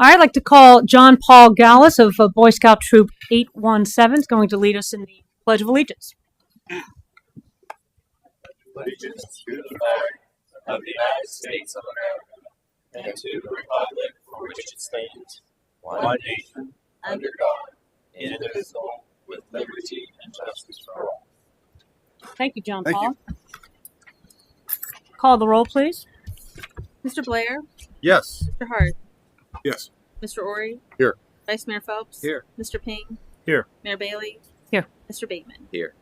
I'd like to call John Paul Gallus of Boy Scout Troop 817 is going to lead us in the Pledge of Allegiance. Allegiance to the flag of the United States of America and to the republic for which it stands, one nation, under God, indivisible, with liberty and justice for all. Thank you, John Thank Paul. Call the roll, please. Mr. Blair? Yes. Mr. Hart? Yes. Mr. Ori? Here. Vice Mayor Phelps? Here. Mr. Ping? Here. Mayor Bailey? Here. Mr. Bateman? Here.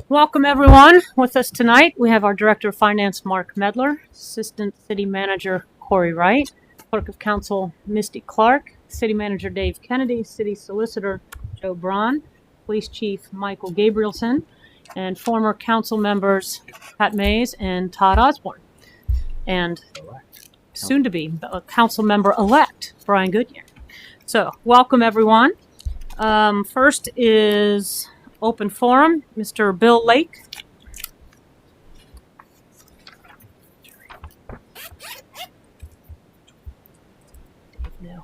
Welcome, everyone. With us tonight, we have our Director of Finance, Mark Medler, Assistant City Manager, Corey Wright, Clerk of Council, Misty Clark, City Manager, Dave Kennedy, City Solicitor, Joe Braun, Police Chief, Michael Gabrielson, and former council members, Pat Mays and Todd Osborne, and soon-to-be council member-elect, Brian Goodyear. So, welcome, everyone. First is open forum, Mr. Bill Lake. No.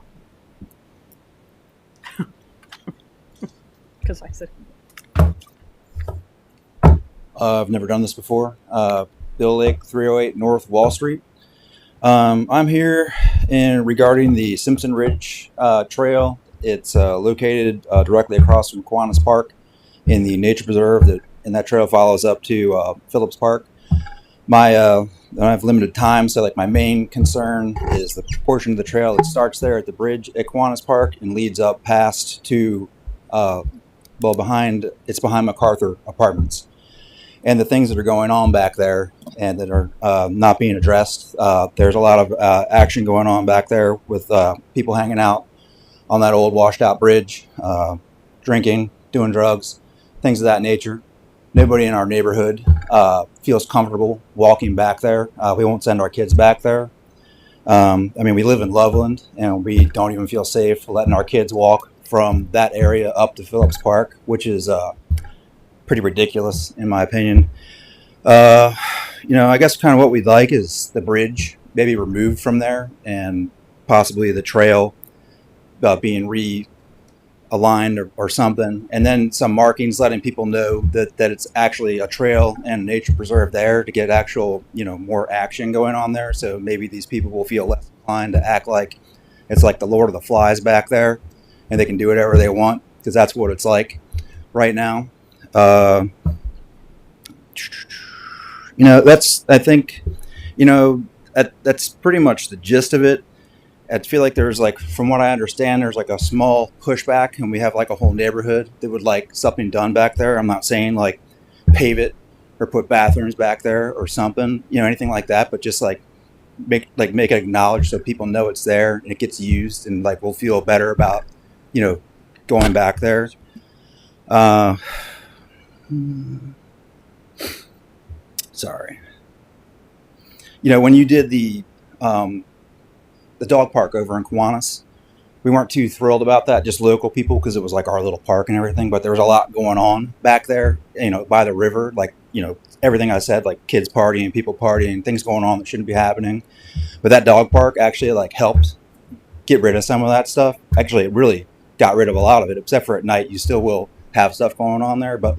Because I said. I've never done this before. Bill Lake, 308 North Wall Street. I'm here regarding the Simpson Ridge Trail. It's located directly across from Kiwanis Park in the nature preserve, and that trail follows up to Phillips Park. I have limited time, so my main concern is the portion of the trail that starts there at the bridge at Kiwanis Park and leads up past to behind MacArthur Apartments. And the things that are going on back there and that are not being addressed. There's a lot of action going on back there with people hanging out on that old washed out bridge, drinking, doing drugs, things of that nature. Nobody in our neighborhood feels comfortable walking back there. We won't send our kids back there. We live in Loveland, and we don't even feel safe letting our kids walk from that area up to Phillips Park, which is pretty ridiculous in my opinion. I guess kind of what we'd like is the bridge maybe removed from there and possibly the trail being realigned or something, and then some markings letting people know that it's actually a trail and a nature preserve there to get actual, more action going on there. So maybe these people will feel less inclined to act like it's like the Lord of the Flies back there and they can do whatever they want, because that's what it's like right now. That's pretty much the gist of it. I feel like there's from what I understand, there's a small pushback, and we have a whole neighborhood that would like something done back there. I'm not saying pave it or put bathrooms back there or something, anything like that, but just make it acknowledged so people know it's there and it gets used, and we'll feel better about, going back there. Sorry. When you did the dog park over in Kiwanis, we weren't too thrilled about that, just local people, because it was our little park and everything, but there was a lot going on back there, by the river, everything I said, kids partying, people partying, things going on that shouldn't be happening. But that dog park actually helped get rid of some of that stuff. Actually, it really got rid of a lot of it, except for at night. You still will have stuff going on there, but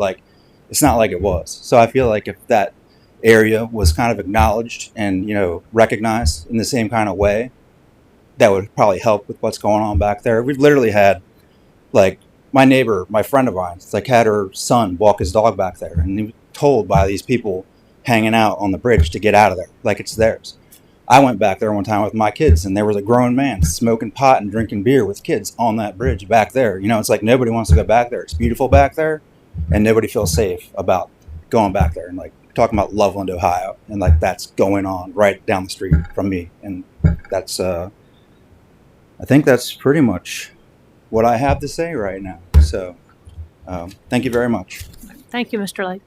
it's not like it was. So I feel if that area was kind of acknowledged and recognized in the same kind of way, that would probably help with what's going on back there. We've literally had my neighbor, my friend of mine, had her son walk his dog back there, and he was told by these people hanging out on the bridge to get out of there, it's theirs. I went back there one time with my kids, and there was a grown man smoking pot and drinking beer with kids on that bridge back there. It's nobody wants to go back there. It's beautiful back there, and nobody feels safe about going back there. And talking about Loveland, Ohio, and that's going on right down the street from me. And that's, I think that's pretty much what I have to say right now. So, thank you very much. Thank you, Mr. Lake.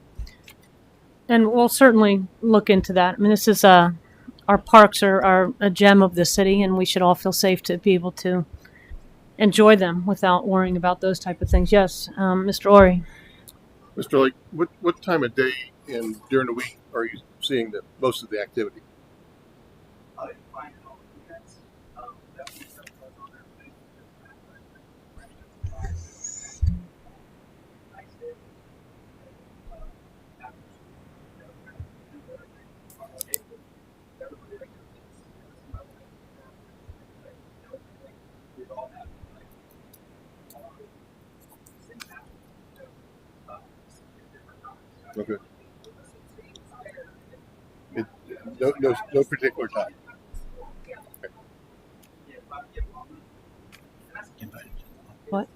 And we'll certainly look into that. This is our parks are a gem of the city, and we should all feel safe to be able to enjoy them without worrying about those type of things. Yes, Mr. Ori. Mr. Lake, what time of day and during the week are you seeing most of the activity? I didn't find it on the weekends. No particular time. What?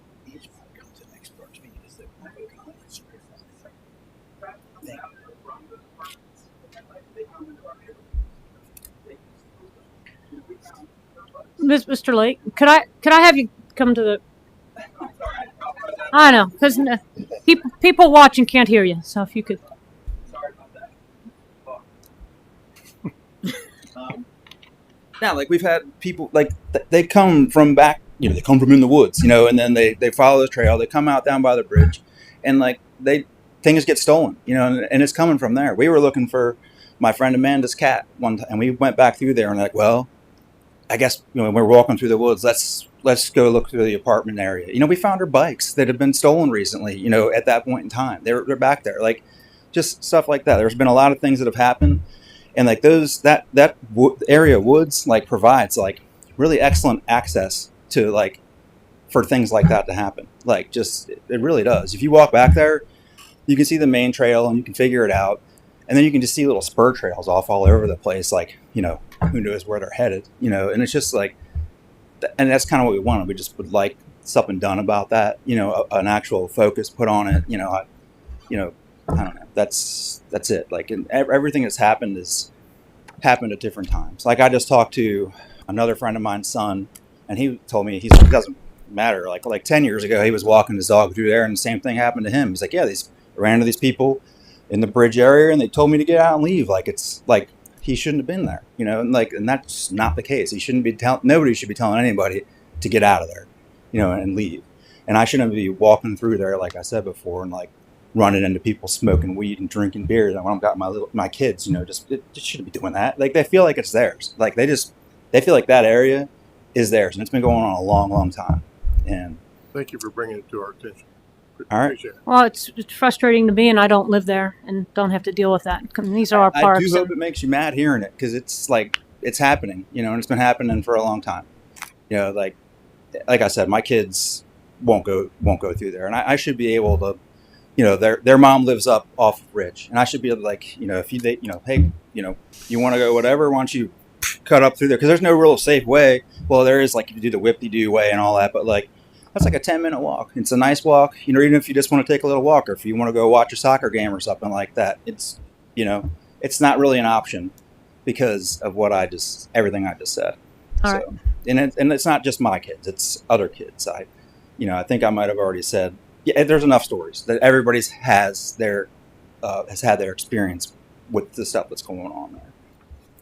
Mr. Lake, could I have you come to the? I know, because people watching can't hear you. So if you could. Yeah, like we've had people like they come from back, they come from in the woods, and then they follow the trail. They come out down by the bridge, and like things get stolen, and it's coming from there. We were looking for my friend Amanda's cat one time, and we went back through there, and like, well, I guess we're walking through the woods. Let's go look through the apartment area. We found her bikes that had been stolen recently. At that point in time, they're back there, like just stuff like that. There's been a lot of things that have happened. And like that area of woods like provides like really excellent access to like for things like that to happen. Like just it really does. If you walk back there, you can see the main trail and you can figure it out, and then you can just see little spur trails off all over the place. Like who knows where they're headed. And it's just like, and that's kind of what we wanted. We just would like something done about that. An actual focus put on it. I don't know. That's it. Like everything that's happened happened at different times. Like I just talked to another friend of mine's son, and he told me it doesn't matter. Like 10 years ago, he was walking his dog through there, and the same thing happened to him. He's like, yeah, I ran into these people in the bridge area, and they told me to get out and leave. Like it's like he shouldn't have been there, and that's not the case. He shouldn't be nobody should be telling anybody to get out of there, and leave. And I shouldn't be walking through there, like I said before, and like running into people smoking weed and drinking beer. And when I've got my kids, just shouldn't be doing that. Like they feel like it's theirs. Like they feel like that area is theirs, and it's been going on a long, long time. And thank you for bringing it to our attention. All right. Appreciate it. Well, it's frustrating to me, and I don't live there and don't have to deal with that. These are our parks. I do hope it makes you mad hearing it, because it's like it's happening, and it's been happening for a long time. Like I said, my kids won't go through there, and I should be able to. Their mom lives up off of Ridge, and I should be able to, like, if hey, you want to go whatever, why don't you cut up through there? Because there's no real safe way. Well, there is, like, if you do the whip-de-doo way and all that, but like that's like a 10-minute walk. It's a nice walk, even if you just want to take a little walk, or if you want to go watch a soccer game or something like that. It's it's not really an option because of everything I just said. All right. And it's not just my kids; it's other kids. I think I might have already said. Yeah, there's enough stories that everybody's has had their experience with the stuff that's going on there.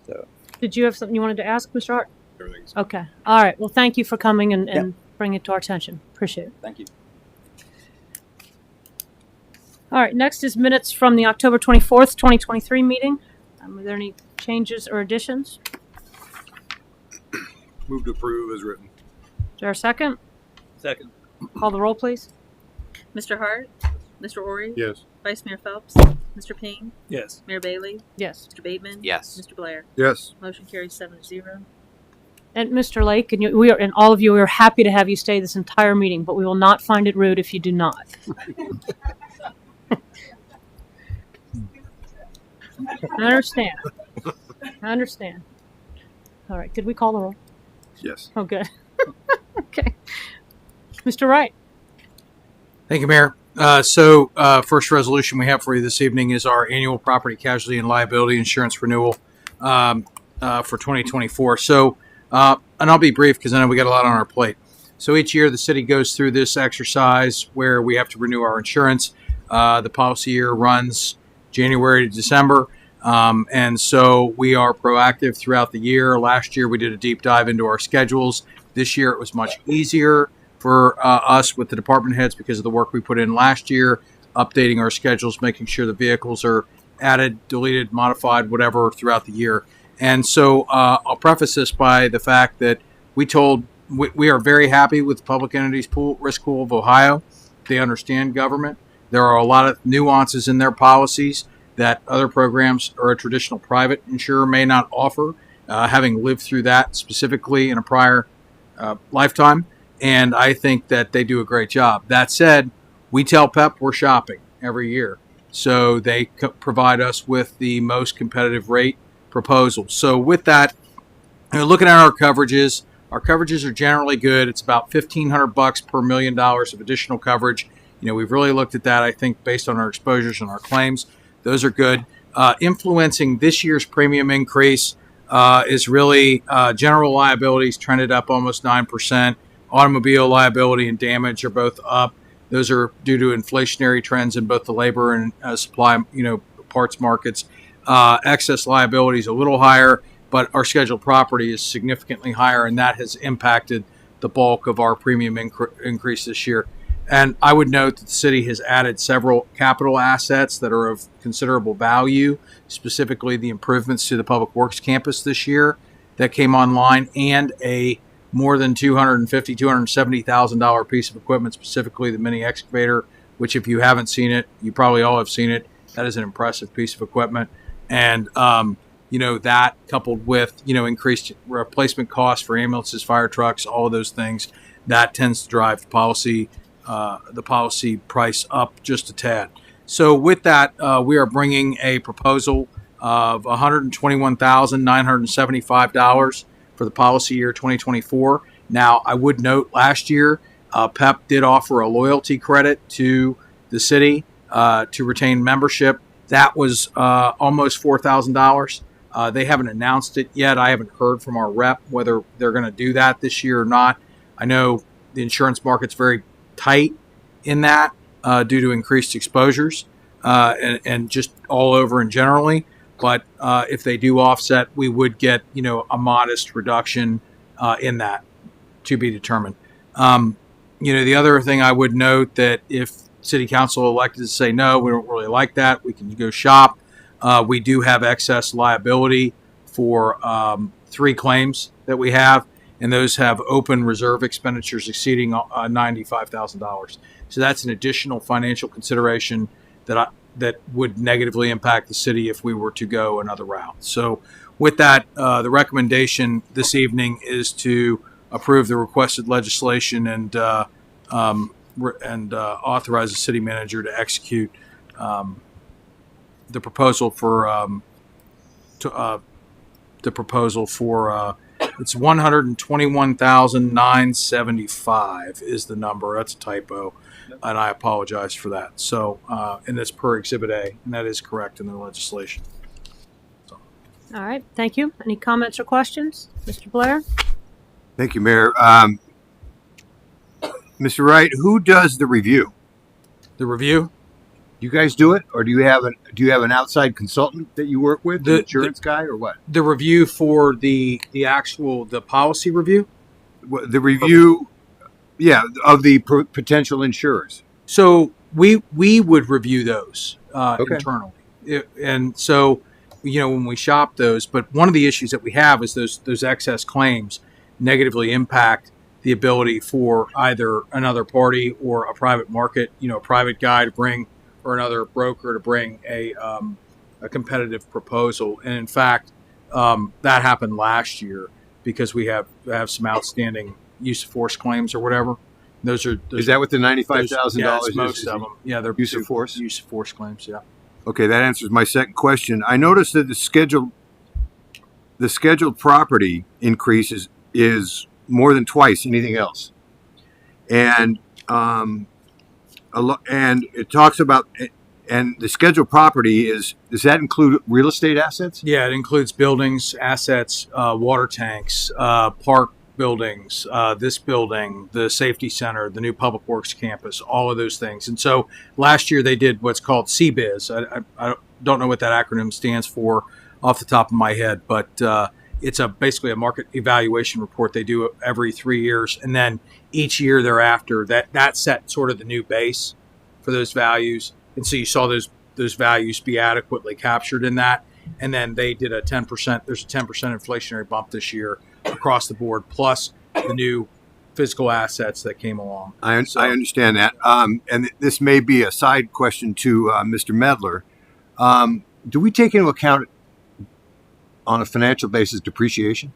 So, Did you have something you wanted to ask, Mr. Hart? Everything's Okay. All right. Well, thank you for coming and bringing it to our attention. Appreciate it. thank you. All right. Next is minutes from the October 24th, 2023 meeting. Are there any changes or additions? move to approve as written. Is there a second? Second. Call the roll, please. Mr. Hart, Mr. Ori, Yes. Vice Mayor Phelps, Mr. Payne, Yes. Mayor Bailey, Yes. Mr. Bateman, Yes. Mr. Blair. Yes. Motion carries 7-0. And Mr. Lake, and all of you, we are happy to have you stay this entire meeting, but we will not find it rude if you do not. I understand. All right. Did we call the roll? Yes. Oh, good. Okay. Mr. Wright. Thank you, Mayor. First resolution we have for you this evening is our annual property casualty and liability insurance renewal for 2024. And I'll be brief because I know we got a lot on our plate. So each year the city goes through this exercise where we have to renew our insurance. The policy year runs January to December. And so we are proactive throughout the year. Last year we did a deep dive into our schedules. This year it was much easier for us with the department heads because of the work we put in last year, updating our schedules, making sure the vehicles are added, deleted, modified, whatever throughout the year. And so I'll preface this by the fact that we are very happy with the Public Entities Risk Pool of Ohio. They understand government. There are a lot of nuances in their policies that other programs or a traditional private insurer may not offer, having lived through that specifically in a prior lifetime. And I think that they do a great job. That said, we tell PEP we're shopping every year. So they provide us with the most competitive rate proposal. So with that, looking at our coverages are generally good. It's about $1,500 per $1 million of additional coverage. We've really looked at that, I think, based on our exposures and our claims. Those are good. Influencing this year's premium increase is really general liabilities trended up almost 9%. Automobile liability and damage are both up. Those are due to inflationary trends in both the labor and supply, parts markets. Excess liability is a little higher, but our scheduled property is significantly higher, and that has impacted the bulk of our premium increase this year. And I would note that the city has added several capital assets that are of considerable value, specifically the improvements to the Public Works campus this year that came online, and a more than $270,000 piece of equipment, specifically the mini excavator, which if you haven't seen it, you probably all have seen it. That is an impressive piece of equipment. And, that coupled with, increased replacement costs for ambulances, fire trucks, all of those things, that tends to drive the policy price up just a tad. So with that, we are bringing a proposal of $121,975 for the policy year 2024. Now, I would note last year, PEP did offer a loyalty credit to the city to retain membership. That was almost $4,000. They haven't announced it yet. I haven't heard from our rep whether they're going to do that this year or not. I know the insurance market's very tight in that due to increased exposures and just all over and generally. But if they do offset, we would get, a modest reduction in that, to be determined. The other thing I would note that if City Council elected to say, no, we don't really like that, we can go shop. We do have excess liability for 3 claims that we have, and those have open reserve expenditures exceeding $95,000. So that's an additional financial consideration that would negatively impact the city if we were to go another route. So with that, the recommendation this evening is to approve the requested legislation and authorize the city manager to execute the proposal for it's $121,975 is the number. That's a typo, and I apologize for that. So, and it's per Exhibit A, and that is correct in the legislation. So. All right, thank you. Any comments or questions? Mr. Blair? Thank you, Mayor. Mr. Wright, who does the review? The review? You guys do it, or do you have an outside consultant that you work with, the insurance guy, or what? The review for the policy review? The review, of the potential insurers. So we would review those internally, and so when we shop those. But one of the issues that we have is those excess claims negatively impact the ability for either another party or a private market, a private guy to bring, or another broker to bring a competitive proposal. And in fact, that happened last year because we have some outstanding use of force claims or whatever. Those is that what the $95,000 is? Most of them. Yeah, they're use of force claims. Yeah. Okay, that answers my second question. I noticed that the scheduled property increase is more than twice anything else, and it talks about, and the scheduled property does that include real estate assets? Yeah, it includes buildings, assets, water tanks, park buildings, this building, the safety center, the new Public Works campus, all of those things. And so last year they did what's called CBIZ. I don't know what that acronym stands for off the top of my head, but it's basically a market evaluation report they do every 3 years. And then each year thereafter, that set sort of the new base for those values. And so you saw those values be adequately captured in that. And then they did a 10%, there's a 10% inflationary bump this year across the board, plus the new physical assets that came along. I understand that. And this may be a side question to Mr. Medler. Do we take into account on a financial basis depreciation?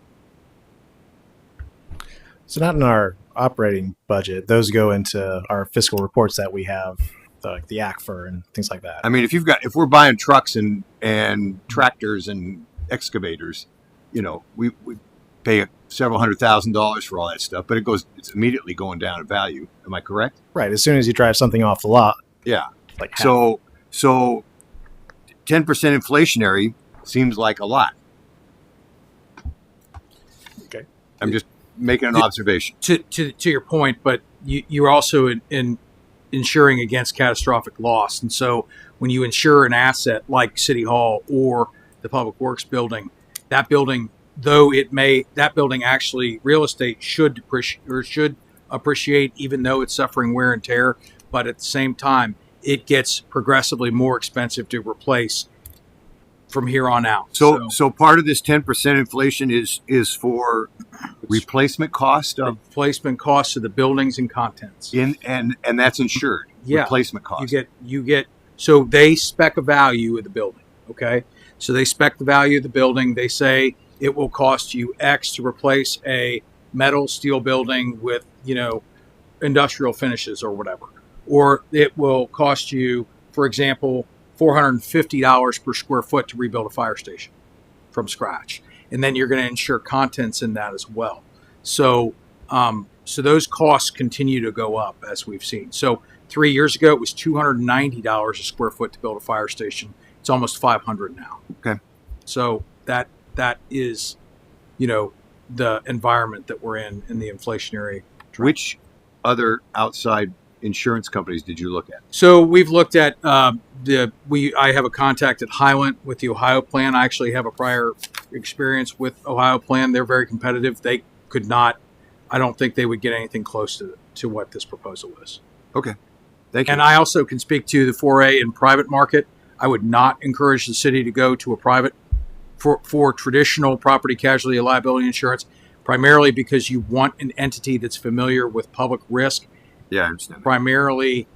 So not in our operating budget. Those go into our fiscal reports that we have, like the ACFR and things like that. I mean, if we're buying trucks and tractors and excavators, we pay several $100,000 for all that stuff, but it's immediately going down in value. Am I correct? Right. As soon as you drive something off the lot, Yeah. like half. So 10% inflationary seems like a lot. Okay. I'm just making an observation. To your point, but you're also in insuring against catastrophic loss. And so when you insure an asset like City Hall or the Public Works building, that building, that building actually, real estate should appreciate, even though it's suffering wear and tear. But at the same time, it gets progressively more expensive to replace from here on out. So part of this 10% inflation is for replacement cost of replacement costs of the buildings and contents. and that's insured. Yeah. Replacement cost. You get so they spec a value of the building. Okay. So they spec the value of the building. They say it will cost you X to replace a metal steel building with, industrial finishes or whatever. Or it will cost you, for example, $450 per square foot to rebuild a fire station from scratch. And then you're going to insure contents in that as well. So those costs continue to go up, as we've seen. So 3 years ago, it was $290 a square foot to build a fire station. It's almost $500 now. Okay. So that is, the environment that we're in the inflationary trend. Which other outside insurance companies did you look at? So we've looked at I have a contact at Highland with the Ohio plan. I actually have a prior experience with Ohio plan. They're very competitive. They could not, I don't think they would get anything close to what this proposal is. Okay. Thank you. And I also can speak to the foray in private market. I would not encourage the city to go to a private for traditional property casualty and liability insurance, primarily because you want an entity that's familiar with public risk. Yeah, I understand. Primarily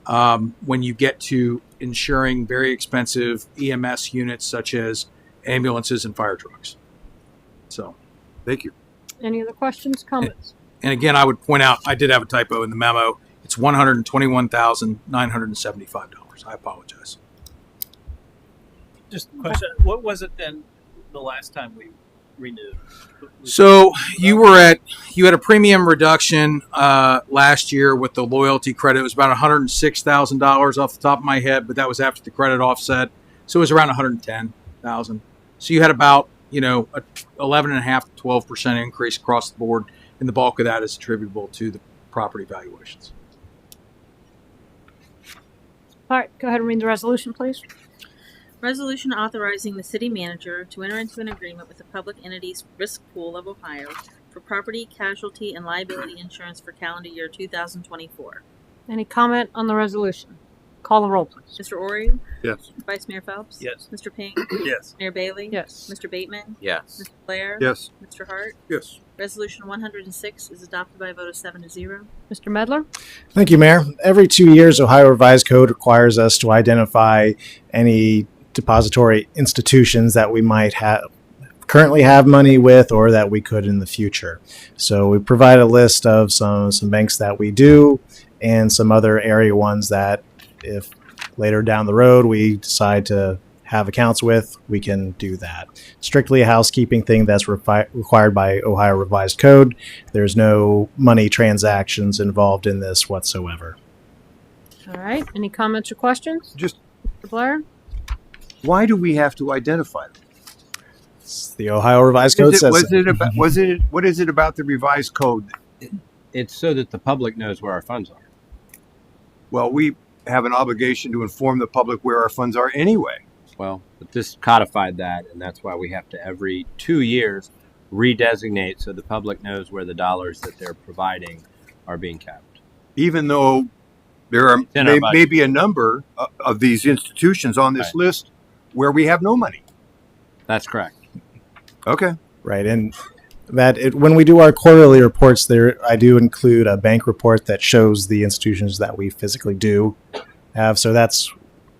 when you get to insuring very expensive EMS units such as ambulances and fire trucks. So, thank you. Any other questions, comments? And again, I would point out, I did have a typo in the memo. It's $121,975. I apologize. Just a question. What was it then the last time we renewed? So you had a premium reduction last year with the loyalty credit. It was about $106,000 off the top of my head, but that was after the credit offset. So it was around $110,000. So you had about, a 11.5 to 12% increase across the board, and the bulk of that is attributable to the property valuations. All right, go ahead and read the resolution, please. Resolution authorizing the city manager to enter into an agreement with the Public Entities Risk Pool of Ohio for property, casualty, and liability insurance for calendar year 2024. Any comment on the resolution? Call the roll, please. Mr. Ori? Yes. Vice Mayor Phelps? Yes. Mr. Ping? Yes. Mayor Bailey? Yes. Mr. Bateman? Yes. Mr. Blair? Yes. Mr. Hart? Yes. Resolution 106 is adopted by a vote of 7-0. Mr. Medler? Thank you, Mayor. Every 2 years, Ohio Revised Code requires us to identify any depository institutions that we might currently have money with or that we could in the future. So we provide a list of some banks that we do and some other area ones that if later down the road we decide to have accounts with, we can do that. Strictly a housekeeping thing that's required by Ohio Revised Code. There's no money transactions involved in this whatsoever. All right. Any comments or questions? Just Mr. Blair? why do we have to identify them? The Ohio Revised Code says What is it about the revised code? It's so that the public knows where our funds are. Well, we have an obligation to inform the public where our funds are anyway. Well, but this codified that, and that's why we have to every 2 years redesignate so the public knows where the dollars that they're providing are being kept. Even though there are maybe a number of these institutions on this list where we have no money. That's correct. Okay. right, and when we do our quarterly reports, I do include a bank report that shows the institutions that we physically do have. So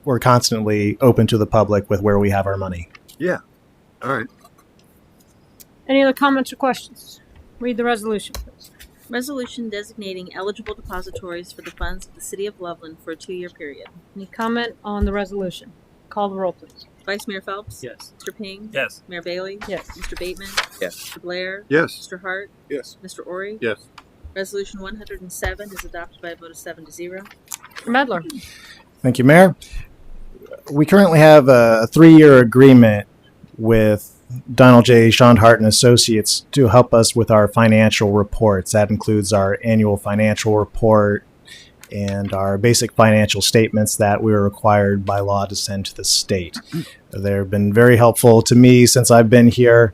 we're constantly open to the public with where we have our money. Yeah. All right. Any other comments or questions? Read the resolution, please. Resolution designating eligible depositories for the funds of the City of Loveland for a 2-year period. Any comment on the resolution? Call the roll, please. Vice Mayor Phelps? Yes. Mr. Ping? Yes. Mayor Bailey? Yes. Mr. Bateman? Yes. Mr. Blair? Yes. Mr. Hart? Yes. Mr. Ori? Yes. Resolution 107 is adopted by a vote of 7 to 0. Mr. Medler. Thank you, Mayor. We currently have a 3-year agreement with Donald J. Schondhart and Associates to help us with our financial reports. That includes our annual financial report and our basic financial statements that we are required by law to send to the state. They've been very helpful to me since I've been here,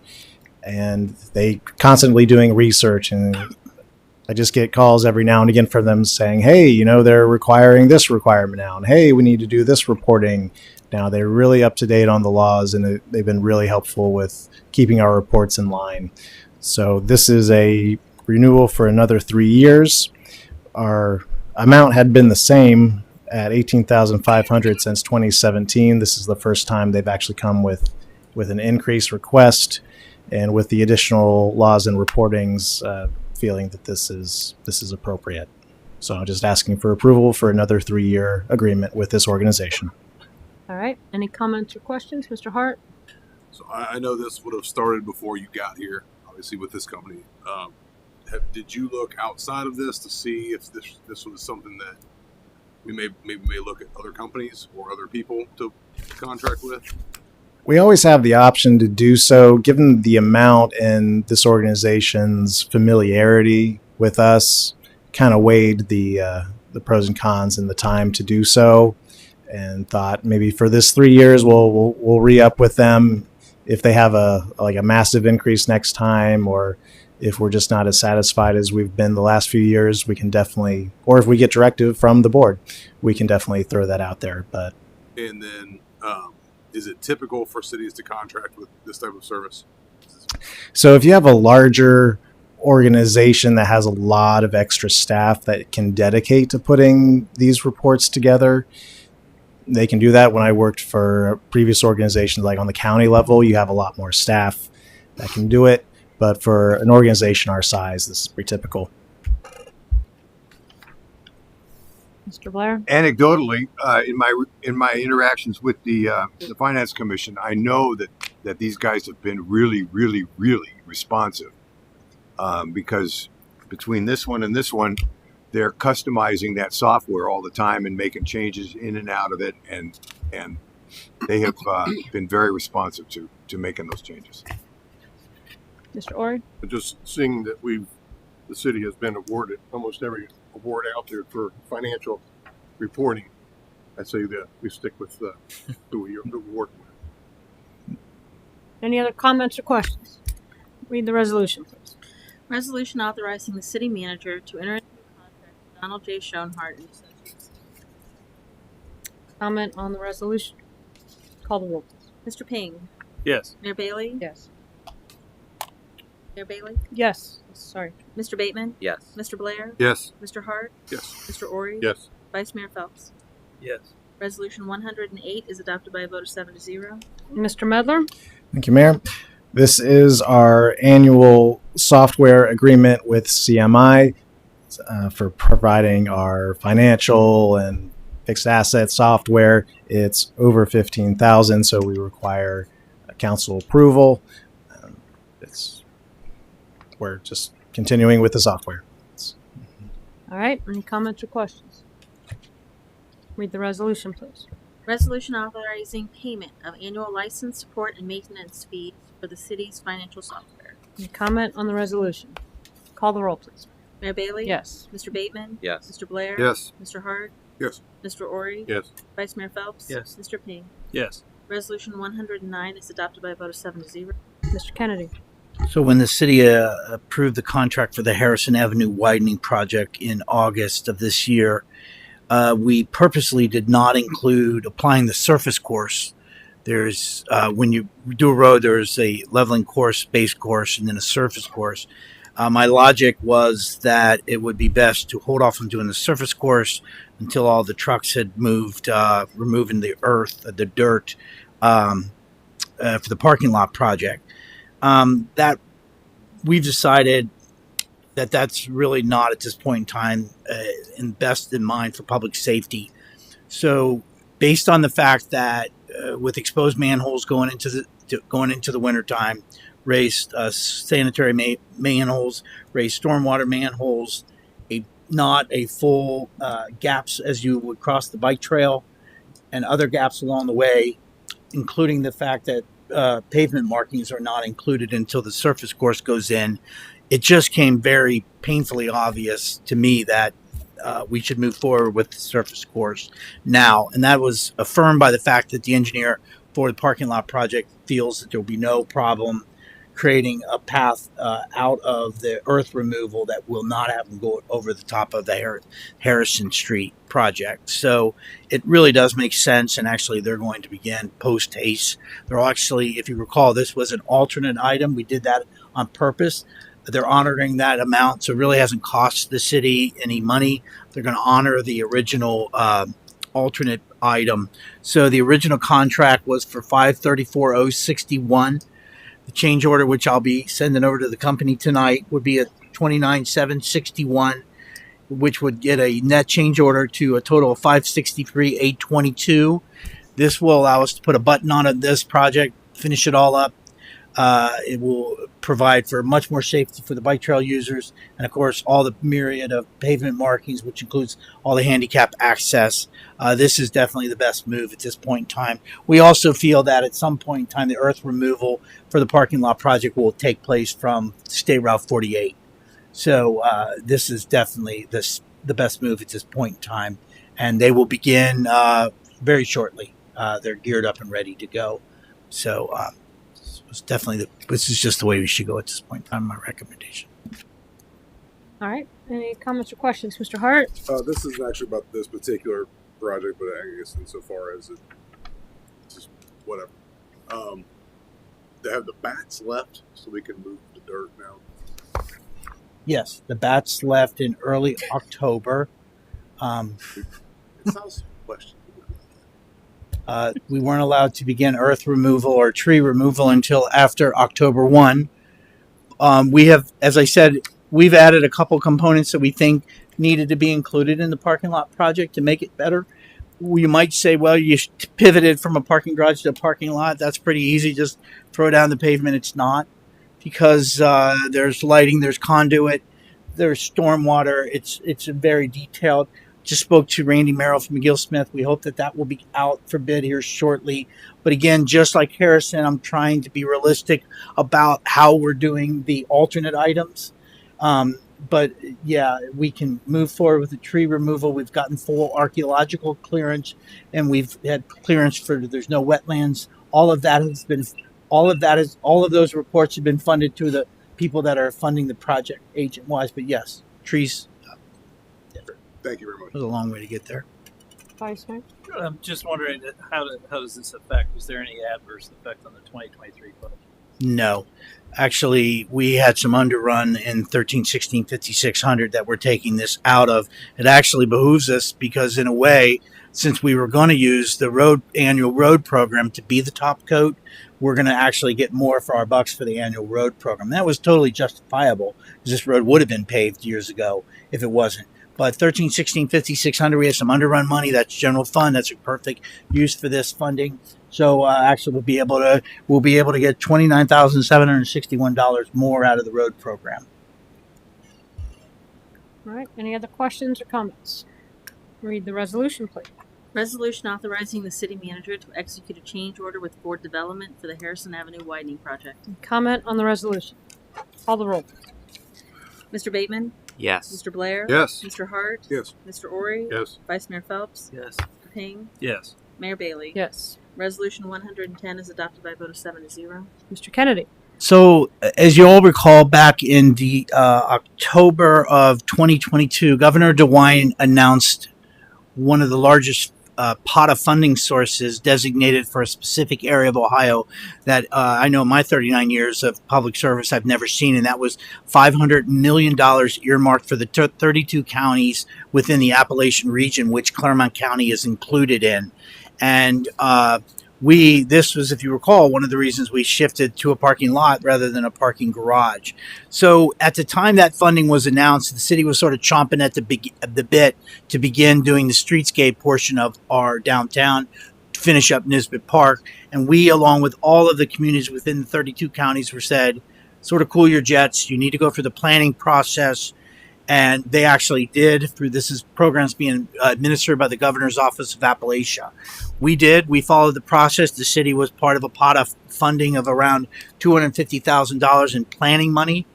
and they constantly doing research, and I just get calls every now and again from them saying, hey, you know, they're requiring this requirement now, and hey, we need to do this reporting now. They're really up to date on the laws, and they've been really helpful with keeping our reports in line. So this is a renewal for another 3 years. Our amount had been the same at $18,500 since 2017. This is the first time they've actually come with an increased request, and with the additional laws and reportings, feeling that this is appropriate. So I'm just asking for approval for another 3-year agreement with this organization. All right. Any comments or questions? Mr. Hart? So I know this would have started before you got here, obviously with this company. Did you look outside of this to see if this was something that we may look at other companies or other people to contract with? We always have the option to do so, given the amount and this organization's familiarity with us. Kind of weighed the pros and cons and the time to do so, and thought maybe for this 3 years we'll re-up with them. If they have a massive increase next time, or if we're just not as satisfied as we've been the last few years, we can definitely, or if we get directive from the board, we can definitely throw that out there. But And then, is it typical for cities to contract with this type of service? so if you have a larger organization that has a lot of extra staff that can dedicate to putting these reports together, they can do that. When I worked for previous organizations, like on the county level, you have a lot more staff that can do it. But for an organization our size, this is pretty typical. Mr. Blair? Anecdotally, in my interactions with the Finance Commission, I know that these guys have been really, really, really responsive, because between this one and this one, they're customizing that software all the time and making changes in and out of it, and they have been very responsive to making those changes. Mr. Ori? But just seeing that the city has been awarded almost every award out there for financial reporting, I say that we stick with who we award with. Any other comments or questions? Read the resolution, please. Resolution authorizing the city manager to enter into a contract with Donald J. Schondhart and Associates. Comment on the resolution. Call the roll, please. Mr. Ping? Yes. Mayor Bailey? Yes. Mayor Bailey? Yes. Sorry. Mr. Bateman? Yes. Mr. Blair? Yes. Mr. Hart? Yes. Mr. Ori? Yes. Vice Mayor Phelps? Yes. Resolution 108 is adopted by a vote of 7 to 0. Mr. Medler? Thank you, Mayor. This is our annual software agreement with CMI for providing our financial and fixed asset software. It's over $15,000, so we require council approval. We're just continuing with the software. All right. Any comments or questions? Read the resolution, please. Resolution authorizing payment of annual license, support, and maintenance fees for the city's financial software. Any comment on the resolution? Call the roll, please. Mayor Bailey? Yes. Mr. Bateman? Yes. Mr. Blair? Yes. Mr. Hart? Yes. Mr. Ori? Yes. Vice Mayor Phelps? Yes. Mr. Ping? Yes. Resolution 109 is adopted by a vote of 7 to 0. Mr. Kennedy? So when the city approved the contract for the Harrison Avenue widening project in August of this year, we purposely did not include applying the surface course. There's when you do a road, there's a leveling course, base course, and then a surface course. My logic was that it would be best to hold off on doing the surface course until all the trucks had moved, removing the earth, the dirt, for the parking lot project. That we've decided that that's really not at this point in time and best in mind for public safety. So based on the fact that with exposed manholes going into the wintertime, raised sanitary manholes, raised stormwater manholes, not a full gaps as you would cross the bike trail, and other gaps along the way, including the fact that pavement markings are not included until the surface course goes in. It just came very painfully obvious to me that we should move forward with the surface course now. And that was affirmed by the fact that the engineer for the parking lot project feels that there will be no problem creating a path out of the earth removal that will not have them go over the top of the Harrison Street project. So it really does make sense. And actually, they're going to begin post haste. They're actually, if you recall, this was an alternate item. We did that on purpose. They're honoring that amount, so it really hasn't cost the city any money. They're going to honor the original alternate item. So the original contract was for $534,061. The change order, which I'll be sending over to the company tonight, would be at $29,761, which would get a net change order to a total of $563,822. This will allow us to put a button on this project, finish it all up. It will provide for much more safety for the bike trail users, and of course all the myriad of pavement markings, which includes all the handicap access. This is definitely the best move at this point in time. We also feel that at some point in time the earth removal for the parking lot project will take place from State Route 48. So this is definitely the best move at this point in time, and they will begin very shortly. They're geared up and ready to go. So this is just the way we should go at this point in time. My recommendation. All right. Any comments or questions, Mr. Hart? This isn't actually about this particular project, but I guess insofar as it's just whatever. They have the bats left, so we can move the dirt now. Yes, the bats left in early October. It sounds questionable. We weren't allowed to begin earth removal or tree removal until after October 1. We have, as I said, we've added a couple components that we think needed to be included in the parking lot project to make it better. You might say, well, you pivoted from a parking garage to a parking lot. That's pretty easy. Just throw down the pavement. It's not, because there's lighting, there's conduit, there's stormwater. It's a very detailed. Just spoke to Randy Merrill from McGill Smith. We hope that will be out for bid here shortly. But again, just like Harrison, I'm trying to be realistic about how we're doing the alternate items. But yeah, we can move forward with the tree removal. We've gotten full archaeological clearance, and we've had clearance for there's no wetlands. All of those reports have been funded to the people that are funding the project agent wise. But yes, trees. Thank you very much. It was a long way to get there. Vice Mayor? I'm just wondering how does this affect? Was there any adverse effect on the 2023 budget? No. Actually, we had some underrun in 13, 16, 5600 that we're taking this out of. It actually behooves us because, in a way, since we were going to use the annual road program to be the top coat, we're going to actually get more for our bucks for the annual road program. That was totally justifiable because this road would have been paved years ago if it wasn't. But 13, 16, 5600, we have some underrun money. That's general fund. That's a perfect use for this funding. So actually, we'll be able to get $29,761 more out of the road program. All right. Any other questions or comments? Read the resolution, please. Resolution authorizing the city manager to execute a change order with Ford Development for the Harrison Avenue widening project. Comment on the resolution. Call the roll. Mr. Bateman? Yes. Mr. Blair? Yes. Mr. Hart? Yes. Mr. Ori? Yes. Vice Mayor Phelps? Yes. Mr. Ping? Yes. Mayor Bailey? Yes. Resolution 110 is adopted by a vote of 7-0. Mr. Kennedy? So, as you all recall, back in the October of 2022, Governor DeWine announced one of the largest pot of funding sources designated for a specific area of Ohio that I know in my 39 years of public service I've never seen, and that was $500 million earmarked for the 32 counties within the Appalachian region, which Claremont County is included in. And this was, if you recall, one of the reasons we shifted to a parking lot rather than a parking garage. So at the time that funding was announced, the city was sort of chomping at the bit to begin doing the streetscape portion of our downtown finish up Nisbet Park. And we, along with all of the communities within the 32 counties, were said, sort of cool your jets. You need to go through the planning process. And they actually did. Through this is programs being administered by the Governor's Office of Appalachia. We did. We followed the process. The city was part of a pot of funding of around $250,000 in planning money.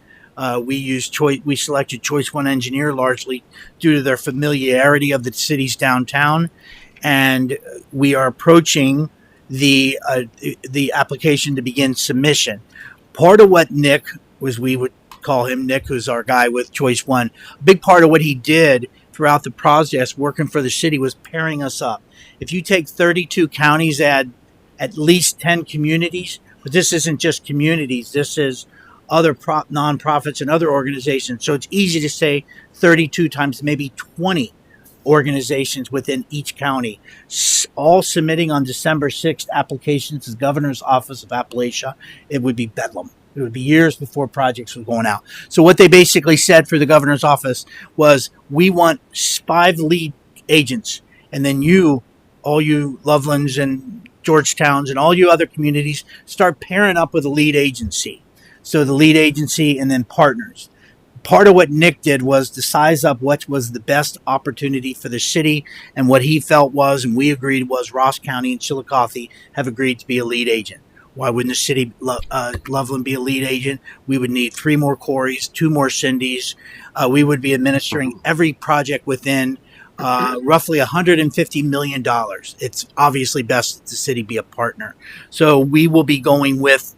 We selected Choice One Engineer largely due to their familiarity of the city's downtown, and we are approaching the application to begin submission. Part of what Nick was, we would call him Nick, who's our guy with Choice One. A big part of what he did throughout the process working for the city was pairing us up. If you take 32 counties, add at least 10 communities, but this isn't just communities, this is other nonprofits and other organizations. So it's easy to say 32 times maybe 20 organizations within each county, all submitting on December 6th applications to the Governor's Office of Appalachia. It would be bedlam. It would be years before projects were going out. So what they basically said for the governor's office was, we want 5 lead agents. And then all you Lovelands and Georgetowns and all you other communities, start pairing up with a lead agency. So the lead agency and then partners. Part of what Nick did was to size up what was the best opportunity for the city, and what he felt was, and we agreed was, Ross County and Chillicothe have agreed to be a lead agent. Why wouldn't the city, Loveland, be a lead agent? We would need 3 more Corys, 2 more Cindys. We would be administering every project within roughly $150 million. It's obviously best that the city be a partner. So we will be going with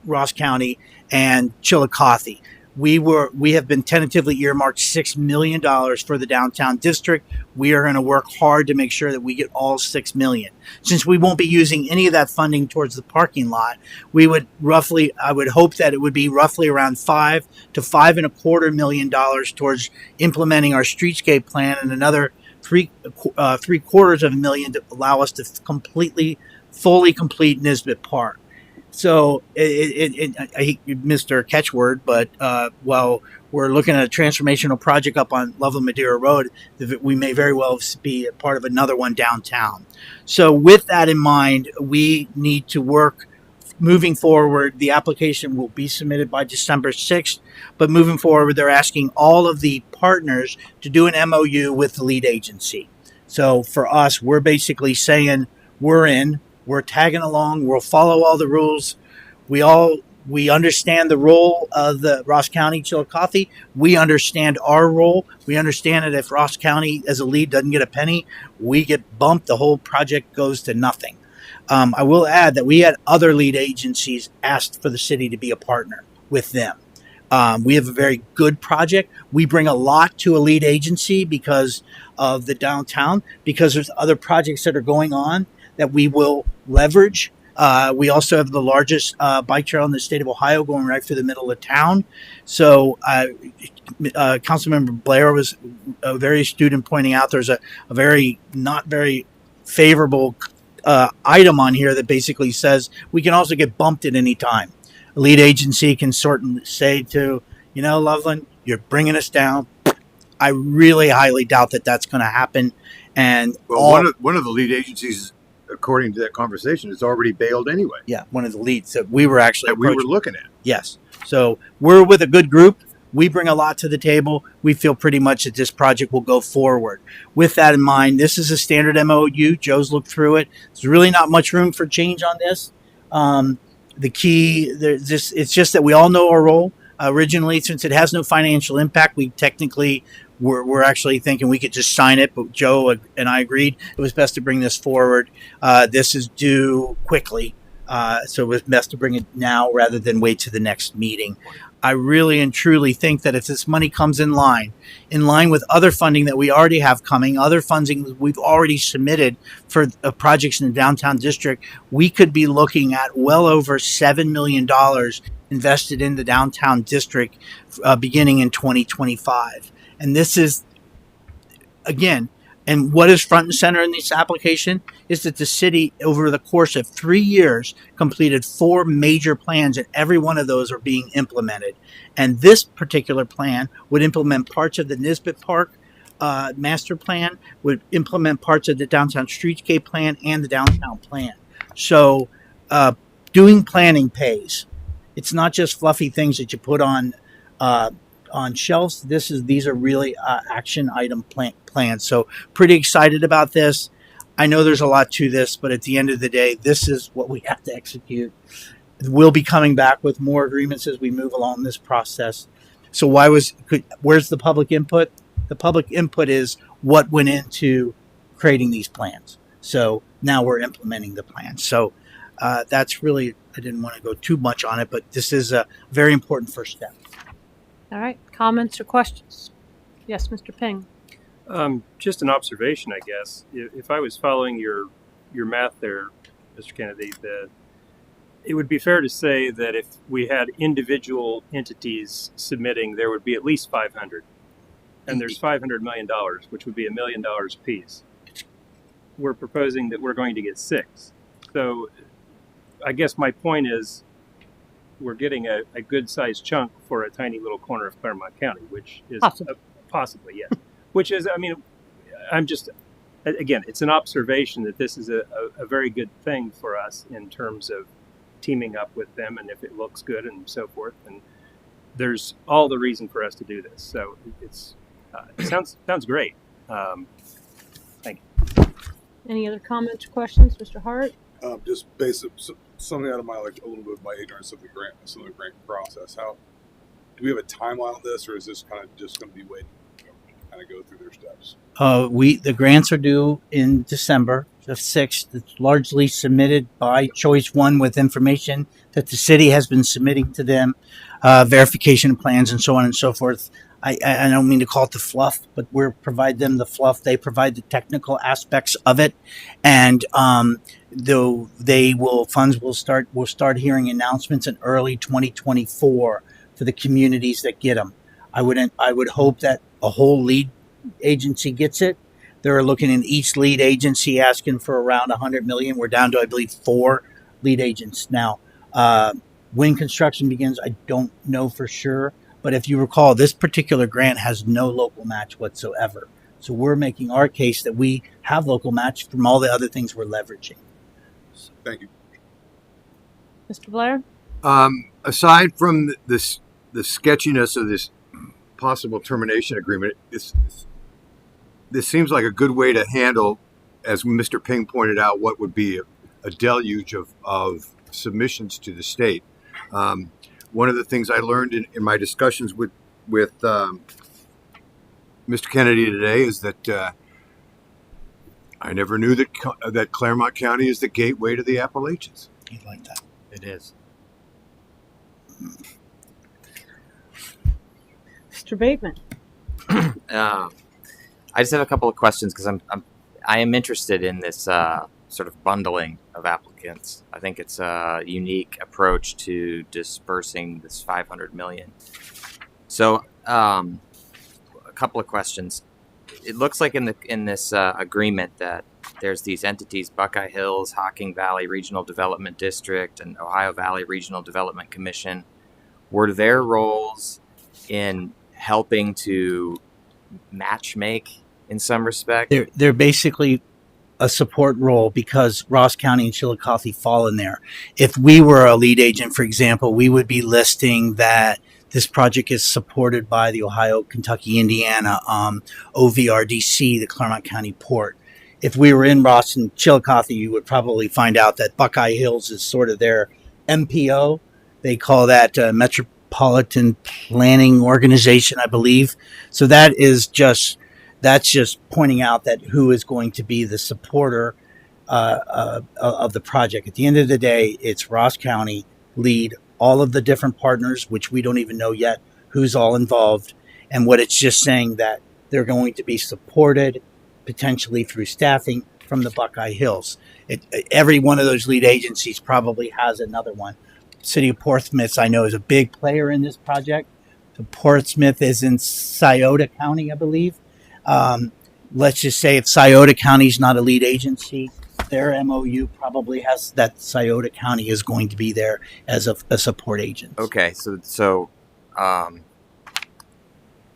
Ross County and Chillicothe. We have been tentatively earmarked $6 million for the downtown district. We are going to work hard to make sure that we get all $6 million. Since we won't be using any of that funding towards the parking lot, I would hope that it would be roughly around $5 to $5.25 million towards implementing our streetscape plan, and another $750,000 to allow us to fully complete Nisbet Park. So I hate Mr. Catchword, but while we're looking at a transformational project up on Loveland Madeira Road, we may very well be a part of another one downtown. So with that in mind, we need to work moving forward. The application will be submitted by December 6th, but moving forward, they're asking all of the partners to do an MOU with the lead agency. So for us, we're basically saying we're in. We're tagging along. We'll follow all the rules. We understand the role of the Ross County, Chillicothe. We understand our role. We understand that if Ross County as a lead doesn't get a penny, we get bumped. The whole project goes to nothing. I will add that we had other lead agencies asked for the city to be a partner with them. We have a very good project. We bring a lot to a lead agency because of the downtown, because there's other projects that are going on that we will leverage. We also have the largest bike trail in the state of Ohio, going right through the middle of town. So Councilmember Blair was very astute in pointing out there's a very not very favorable item on here that basically says we can also get bumped at any time. A lead agency can certainly say to, Loveland, you're bringing us down. I really highly doubt that that's going to happen. And one of the lead agencies, according to that conversation, is already bailed anyway. Yeah, one of the leads that we were actually looking at. Yes. So we're with a good group. We bring a lot to the table. We feel pretty much that this project will go forward. With that in mind, this is a standard MOU. Joe's looked through it. There's really not much room for change on this. The key, it's just that we all know our role. Originally, since it has no financial impact, we're actually thinking we could just sign it, but Joe and I agreed it was best to bring this forward. This is due quickly, so it was best to bring it now rather than wait to the next meeting. I really and truly think that if this money comes in line with other funding that we already have coming, other funding we've already submitted for projects in the downtown district, we could be looking at well over $7 million invested in the downtown district beginning in 2025. And this is, again, and what is front and center in this application is that the city, over the course of 3 years, completed 4 major plans, and every one of those are being implemented. And this particular plan would implement parts of the Nisbet Park master plan would implement parts of the downtown streetscape plan and the downtown plan. So doing planning pays. It's not just fluffy things that you put on shelves. These are really action item plans. So pretty excited about this. I know there's a lot to this, but at the end of the day, this is what we have to execute. We'll be coming back with more agreements as we move along this process. So where's the public input? The public input is what went into creating these plans. So now we're implementing the plan. So that's really, I didn't want to go too much on it, but this is a very important first step. All right. Comments or questions? Yes, Mr. Ping. Just an observation, I guess. If I was following your math there, Mr. Kennedy, that it would be fair to say that if we had individual entities submitting, there would be at least 500. And there's $500 million, which would be $1 million a piece. We're proposing that we're going to get 6. So I guess my point is we're getting a good-sized chunk for a tiny little corner of Claremont County, which is possibly, yes. Which is, I mean, I'm just, again, it's an observation that this is a very good thing for us in terms of teaming up with them and if it looks good and so forth. And there's all the reason for us to do this. So it sounds great. Thank you. Any other comments or questions, Mr. Hart? Just basic, something out of my, like, a little bit of my ignorance of the grant, some of the grant process. How do we have a timeline on this, or is this kind of just going to be waiting, kind of go through their steps? The grants are due in December the 6th. It's largely submitted by Choice One with information that the city has been submitting to them, verification plans and so on and so forth. I don't mean to call it the fluff, but we provide them the fluff. They provide the technical aspects of it, and though we'll start hearing announcements in early 2024 for the communities that get them. I would hope that a whole lead agency gets it. They're looking in each lead agency asking for around 100 million. We're down to, I believe, 4 lead agents now. When construction begins, I don't know for sure. But if you recall, this particular grant has no local match whatsoever. So we're making our case that we have local match from all the other things we're leveraging. Thank you. Mr. Blair? Aside from the sketchiness of this possible termination agreement, this seems like a good way to handle, as Mr. Ping pointed out, what would be a deluge of submissions to the state. One of the things I learned in my discussions with Mr. Kennedy today is that I never knew that Claremont County is the gateway to the Appalachians. You like that? It is. Mr. Bateman? I just have a couple of questions because I am interested in this sort of bundling of applicants. I think it's a unique approach to dispersing this $500 million. So, a couple of questions. It looks like in this agreement that there's these entities: Buckeye Hills, Hocking Valley Regional Development District, and Ohio Valley Regional Development Commission. Were their roles in helping to matchmake in some respect? They're basically a support role because Ross County and Chillicothe fall in there. If we were a lead agent, for example, we would be listing that this project is supported by the Ohio, Kentucky, Indiana, OVRDC, the Claremont County Port. If we were in Ross and Chillicothe, you would probably find out that Buckeye Hills is sort of their MPO. They call that Metropolitan Planning Organization, I believe. So that's just pointing out that who is going to be the supporter of the project. At the end of the day, it's Ross County lead, all of the different partners, which we don't even know yet who's all involved. And what it's just saying that they're going to be supported potentially through staffing from the Buckeye Hills. Every one of those lead agencies probably has another one. City of Portsmouth, I know, is a big player in this project. So Portsmouth is in Scioto County, I believe. Let's just say if Scioto County is not a lead agency, their MOU probably has that Scioto County is going to be there as a support agent. Okay, so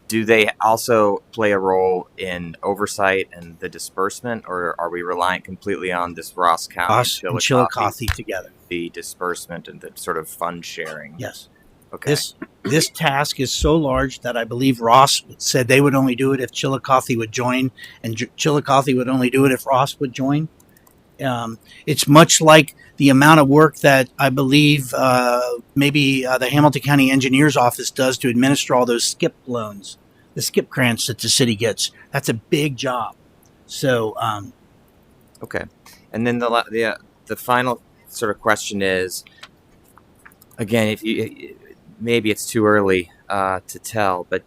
do they also play a role in oversight and the disbursement, or are we reliant completely on this Ross County Us and Chillicothe together. the disbursement and the sort of fund sharing? Yes. Okay. This task is so large that I believe Ross said they would only do it if Chillicothe would join, and Chillicothe would only do it if Ross would join. It's much like the amount of work that I believe the Hamilton County Engineers Office does to administer all those skip loans, the skip grants that the city gets. That's a big job. So, okay. And then the final sort of question is, again, if you maybe it's too early to tell, but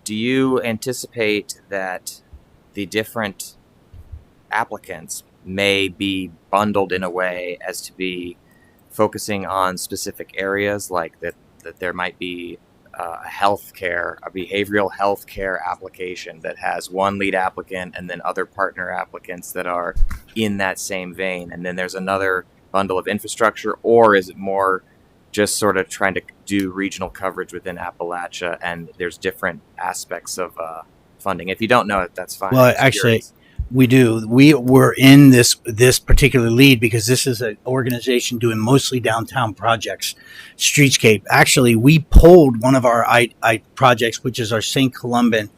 do you anticipate that the different applicants may be bundled in a way as to be focusing on specific areas, like that there might be a behavioral health care application that has one lead applicant and then other partner applicants that are in that same vein, and then there's another bundle of infrastructure? Or is it more just sort of trying to do regional coverage within Appalachia, and there's different aspects of funding? If you don't know it, that's fine. well, actually, we do. We were in this particular lead because this is an organization doing mostly downtown projects, streetscape. Actually, we pulled one of our I projects, which is our St. Columban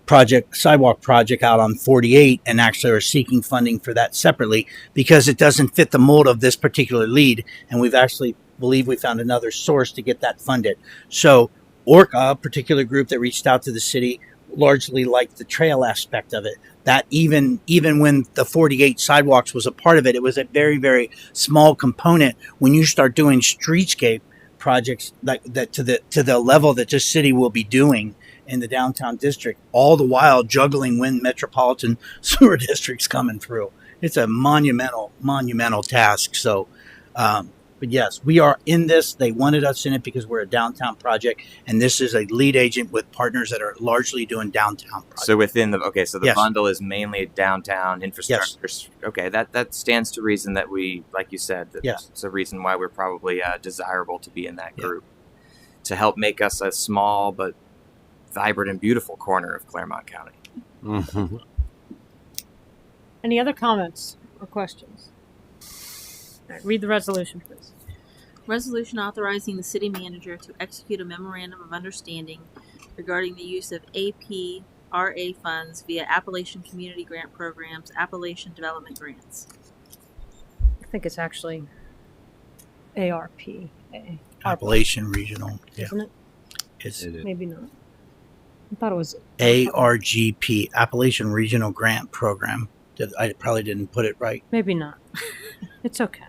project, sidewalk project out on 48, and actually are seeking funding for that separately because it doesn't fit the mold of this particular lead. And we've actually believe we found another source to get that funded. So Orca, a particular group that reached out to the city, largely liked the trail aspect of it. That even when the 48 sidewalks was a part of it, it was a very, very small component. When you start doing streetscape projects like that to the level that this city will be doing in the downtown district, all the while juggling when metropolitan sewer districts coming through, it's a monumental task. So, but yes, we are in this. They wanted us in it because we're a downtown project, and this is a lead agent with partners that are largely doing downtown projects. So within the Yes. bundle is mainly downtown infrastructure. Yes. Okay, that stands to reason that we, like you said, Yes. it's a reason why we're probably desirable to be in that group, to help make us a small but vibrant and beautiful corner of Claremont County. Mm-hmm. Any other comments or questions? All right, read the resolution, please. Resolution authorizing the city manager to execute a memorandum of understanding regarding the use of APRA funds via Appalachian Community Grant Programs, Appalachian Development Grants. I think it's actually ARP. Appalachian Regional. Yeah. Isn't it? It's Maybe not. I thought it was ARGP, Appalachian Regional Grant Program. I probably didn't put it right. Maybe not. It's okay.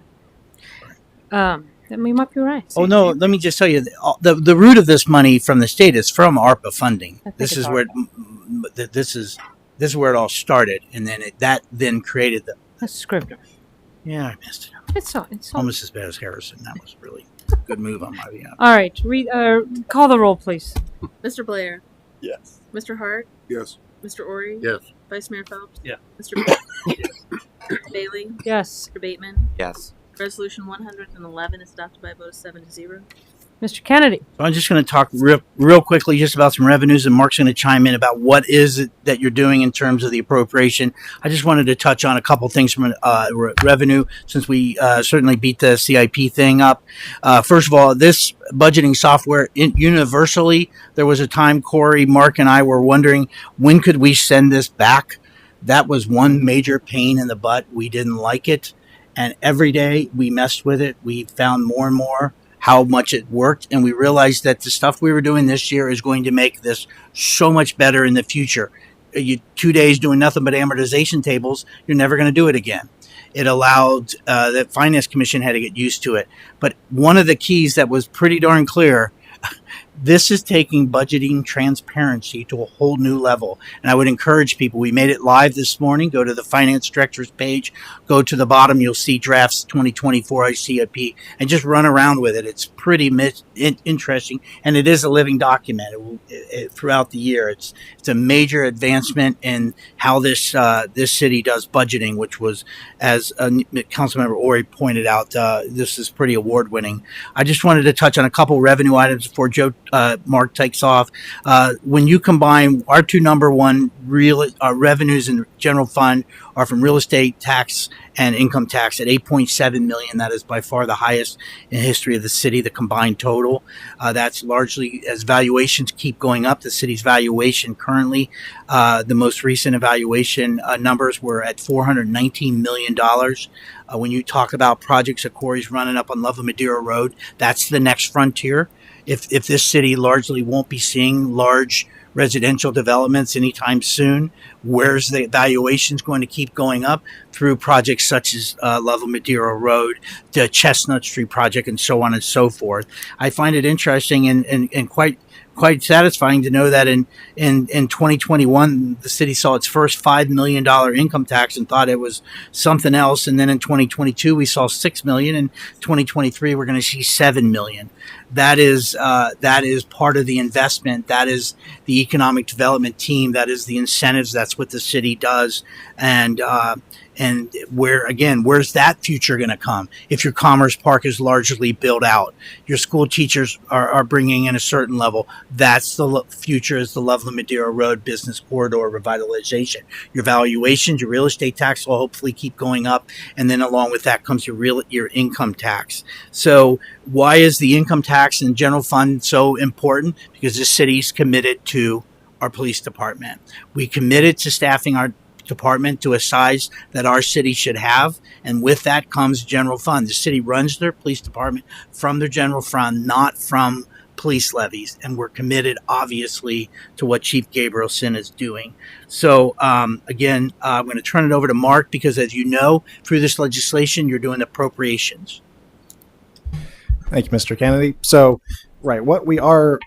Then we might be right. Oh no! Let me just tell you, the root of this money from the state is from ARPA funding. This is where this is where it all started, and then that created the. That's Scribner. Yeah, I missed it. It's almost as bad as Harrison. That was really a good move on my behalf. All right, call the roll, please. Mr. Blair. Yes. Mr. Hart. Yes. Mr. Ori. Yes. Vice Mayor Phelps. Yeah. Mr. Mr. Bailey. Yes. Mr. Bateman. Yes. Resolution 111 is adopted by a vote of 7-0. Mr. Kennedy. So I'm just going to talk real quickly just about some revenues, and Mark's going to chime in about what is it that you're doing in terms of the appropriation. I just wanted to touch on a couple things from revenue, since we certainly beat the CIP thing up. First of all, this budgeting software universally, there was a time Corey, Mark, and I were wondering, when could we send this back? That was one major pain in the butt. We didn't like it. And every day we messed with it. We found more and more how much it worked, and we realized that the stuff we were doing this year is going to make this so much better in the future. 2 days doing nothing but amortization tables, you're never going to do it again. It allowed the Finance Commission had to get used to it. But one of the keys that was pretty darn clear, this is taking budgeting transparency to a whole new level. And I would encourage people, we made it live this morning. Go to the finance director's page, go to the bottom, you'll see drafts 2024 ICIP, and just run around with it. It's pretty interesting, and it is a living document throughout the year. It's a major advancement in how this city does budgeting, which was, as Councilmember Ori pointed out, this is pretty award-winning. I just wanted to touch on a couple revenue items before Joe Mark takes off. When you combine our two number one real revenues in the general fund are from real estate tax and income tax at 8.7 million. That is by far the highest in the history of the city, the combined total. That's largely as valuations keep going up. The city's valuation currently, the most recent evaluation numbers were at $419 million. When you talk about projects that Corey's running up on Loveland Madeira Road, that's the next frontier. If this city largely won't be seeing large residential developments anytime soon, where's the valuations going to keep going up? Through projects such as Loveland Madeira Road, the Chestnut Street project, and so on and so forth. I find it interesting and quite satisfying to know that in 2021 the city saw its first $5 million income tax and thought it was something else, and then in 2022 we saw $6 million. In 2023 we're going to see $7 million. That is part of the investment. That is the economic development team. That is the incentives. That's what the city does. And where's that future going to come? If your Commerce Park is largely built out, your school teachers are bringing in a certain level. That's the future, is the Loveland Madeira Road business corridor revitalization. Your valuations, your real estate tax will hopefully keep going up, and then along with that comes your income tax. So why is the income tax and general fund so important? Because the city's committed to our police department. We committed to staffing our department to a size that our city should have, and with that comes general fund. The city runs their police department from their general fund, not from police levies, and we're committed obviously to what Chief Gabrielson is doing. So again, I'm going to turn it over to Mark, because as you know, through this legislation you're doing appropriations. Thank you, Mr. Kennedy. So, right, what we are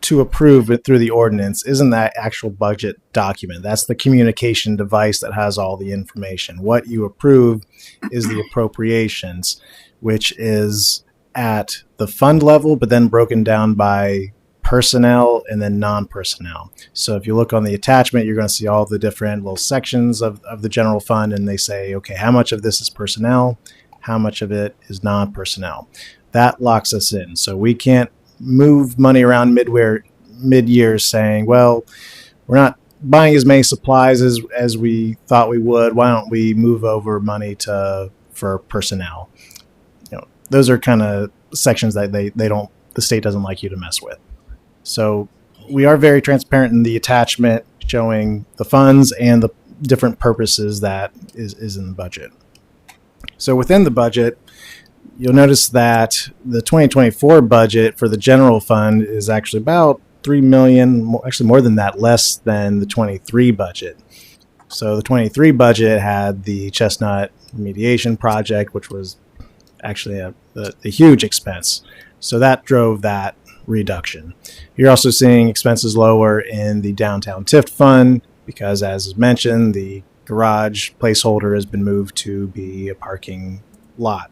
to approve it through the ordinance isn't that actual budget document. That's the communication device that has all the information. What you approve is the appropriations, which is at the fund level, but then broken down by personnel and then non-personnel. So if you look on the attachment, you're going to see all the different little sections of the general fund, and they say, okay, how much of this is personnel? How much of it is non-personnel? That locks us in. So we can't move money around mid-year saying, well, we're not buying as many supplies as we thought we would. Why don't we move over money for personnel? Those are kind of sections that the state doesn't like you to mess with. So we are very transparent in the attachment showing the funds and the different purposes that is in the budget. So within the budget, you'll notice that the 2024 budget for the general fund is actually about $3 million, actually more than that, less than the 23 budget. So the 23 budget had the Chestnut remediation project, which was actually a huge expense. So that drove that reduction. You're also seeing expenses lower in the downtown TIF fund because, as mentioned, the garage placeholder has been moved to be a parking lot.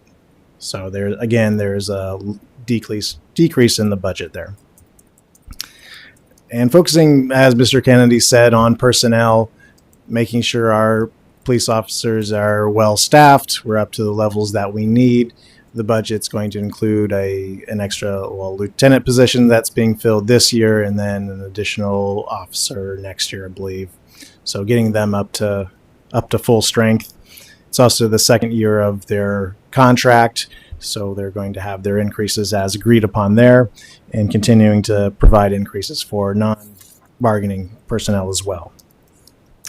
So there's a decrease in the budget there. And focusing, as Mr. Kennedy said, on personnel, making sure our police officers are well staffed, we're up to the levels that we need. The budget's going to include an extra lieutenant position that's being filled this year, and then an additional officer next year, I believe. So getting them up to full strength. It's also the second year of their contract, so they're going to have their increases as agreed upon there, and continuing to provide increases for non-bargaining personnel as well.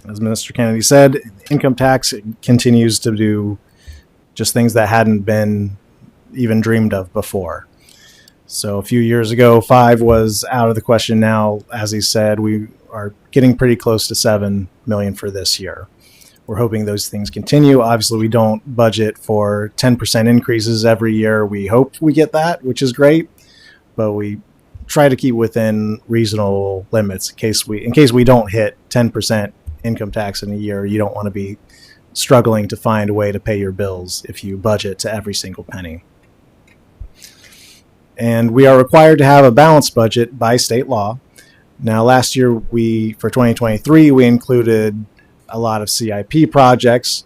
As Mr. Kennedy said, income tax continues to do just things that hadn't been even dreamed of before. So a few years ago, 5 was out of the question. Now, as he said, we are getting pretty close to $7 million for this year. We're hoping those things continue. Obviously, we don't budget for 10% increases every year. We hope we get that, which is great, but we try to keep within reasonable limits in case we don't hit 10% income tax in a year. You don't want to be struggling to find a way to pay your bills if you budget to every single penny. And we are required to have a balanced budget by state law. Now, last year, for 2023, we included a lot of CIP projects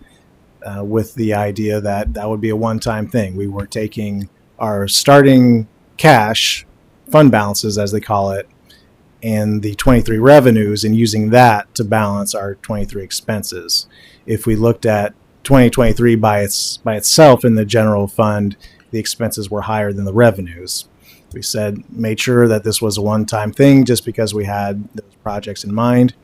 with the idea that would be a one-time thing. We were taking our starting cash fund balances, as they call it, and the 23 revenues, and using that to balance our 23 expenses. If we looked at 2023 by itself in the general fund, the expenses were higher than the revenues. We made sure that this was a one-time thing just because we had those projects in mind.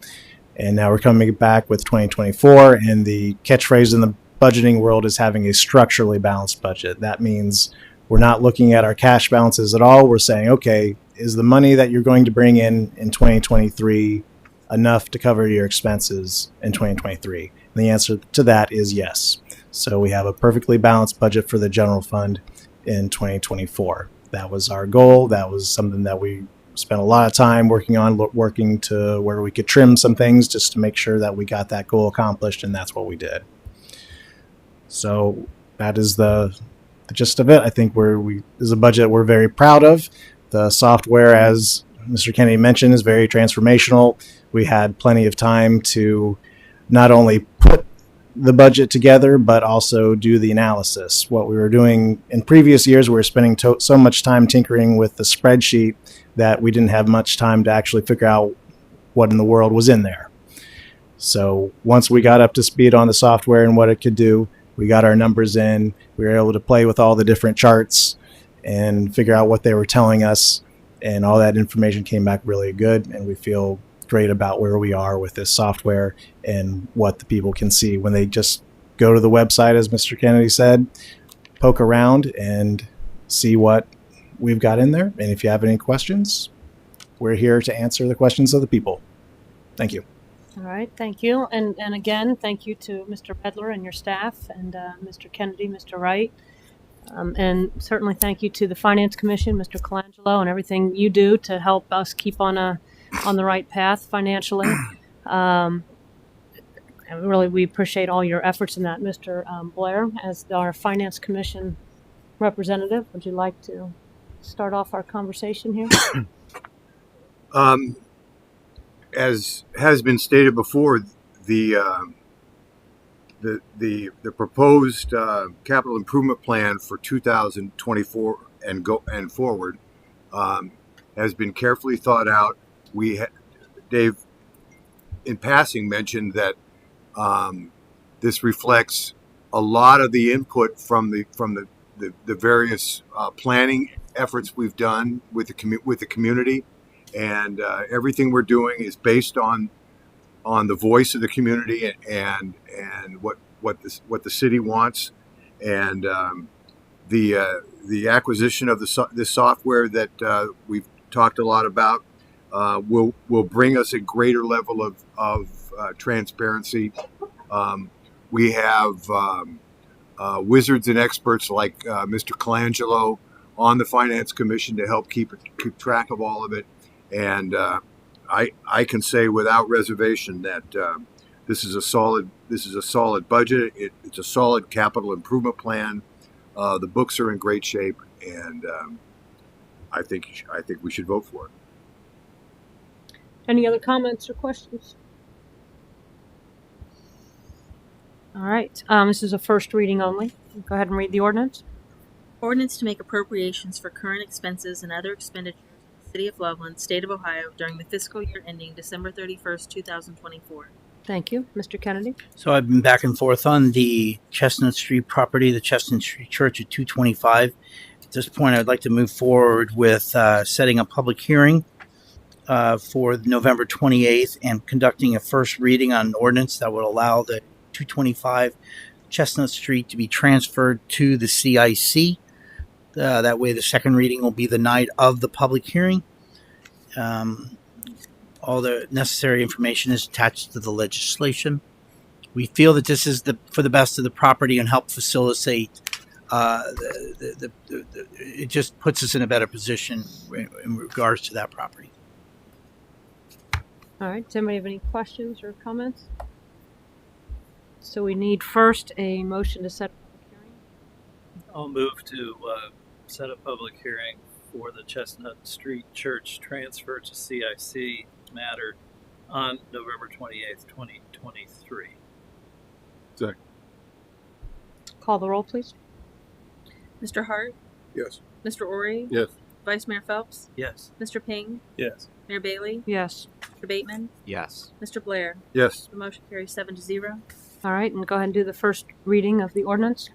And now we're coming back with 2024, and the catchphrase in the budgeting world is having a structurally balanced budget. That means we're not looking at our cash balances at all. We're saying, okay, is the money that you're going to bring in 2023 enough to cover your expenses in 2023? And the answer to that is yes. So we have a perfectly balanced budget for the general fund in 2024. That was our goal. That was something that we spent a lot of time working to where we could trim some things just to make sure that we got that goal accomplished, and that's what we did. So that is the gist of it. I think is a budget we're very proud of. The software, as Mr. Kennedy mentioned, is very transformational. We had plenty of time to not only put the budget together, but also do the analysis. What we were doing in previous years, we were spending so much time tinkering with the spreadsheet that we didn't have much time to actually figure out what in the world was in there. So once we got up to speed on the software and what it could do, we got our numbers in, we were able to play with all the different charts and figure out what they were telling us, and all that information came back really good, and we feel great about where we are with this software and what the people can see when they just go to the website, as Mr. Kennedy said, poke around and see what we've got in there. And if you have any questions, we're here to answer the questions of the people. Thank you. All right, thank you. And again, thank you to Mr. Pedler and your staff, and Mr. Kennedy, Mr. Wright. And certainly thank you to the Finance Commission, Mr. Colangelo, and everything you do to help us keep on the right path financially. And really, we appreciate all your efforts in that. Mr. Blair, as our Finance Commission representative, would you like to start off our conversation here? As has been stated before, the proposed capital improvement plan for 2024 and forward has been carefully thought out. Dave, in passing, mentioned that this reflects a lot of the input from the various planning efforts we've done with the community, and everything we're doing is based on the voice of the community and what the city wants, and the acquisition of this software that we've talked a lot about will bring us a greater level of transparency. We have wizards and experts like Mr. Colangelo on the Finance Commission to help keep track of all of it, and I can say without reservation that this is a solid budget. It's a solid capital improvement plan. The books are in great shape, and I think we should vote for it. Any other comments or questions? All right. This is a first reading only. Go ahead and read the ordinance. Ordinance to make appropriations for current expenses and other expenditures in the City of Loveland, State of Ohio, during the fiscal year ending December 31st, 2024. Thank you. Mr. Kennedy? So I've been back and forth on the Chestnut Street property, the Chestnut Street Church at 225. At this point, I'd like to move forward with setting a public hearing for November 28th and conducting a first reading on an ordinance that would allow the 225 Chestnut Street to be transferred to the CIC. That way the second reading will be the night of the public hearing. All the necessary information is attached to the legislation. We feel that this is for the best of the property and help facilitate. It just puts us in a better position in regards to that property. All right. Does anybody have any questions or comments? So we need first a motion to set a public hearing. I'll move to set a public hearing for the Chestnut Street Church transfer to CIC matter on November 28th, 2023. Second. Call the roll, please. Mr. Hart? Yes. Mr. Ori? Yes. Vice Mayor Phelps, Yes. Mr. Ping, Yes. Mayor Bailey, Yes. Mr. Bateman, Yes. Mr. Blair. Yes. The motion carries 7-0. All right, and go ahead and do the first reading of the ordinance.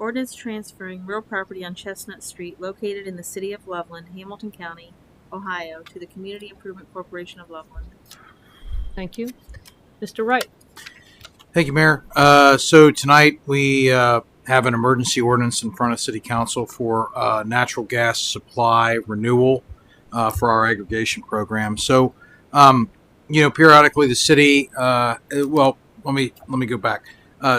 Ordinance transferring real property on Chestnut Street located in the city of Loveland, Hamilton County, Ohio, to the Community Improvement Corporation of Loveland. Thank you. Mr. Wright. Thank you, Mayor. So tonight we have an emergency ordinance in front of City Council for natural gas supply renewal for our aggregation program. So, periodically the city. Well, let me go back.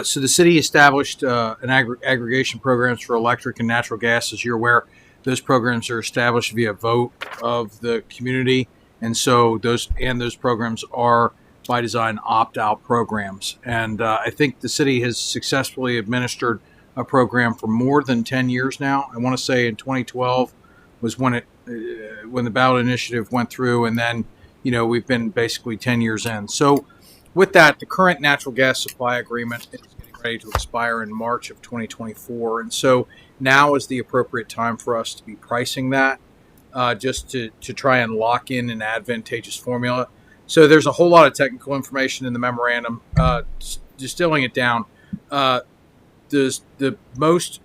So the city established an aggregation programs for electric and natural gas. As you're aware, those programs are established via vote of the community, and so those programs are by design opt-out programs. And I think the city has successfully administered a program for more than 10 years now. I want to say in 2012 was when the ballot initiative went through, and then we've been basically 10 years in. So with that, the current natural gas supply agreement is getting ready to expire in March of 2024, and so now is the appropriate time for us to be pricing that, just to try and lock in an advantageous formula. So there's a whole lot of technical information in the memorandum. Distilling it down, the most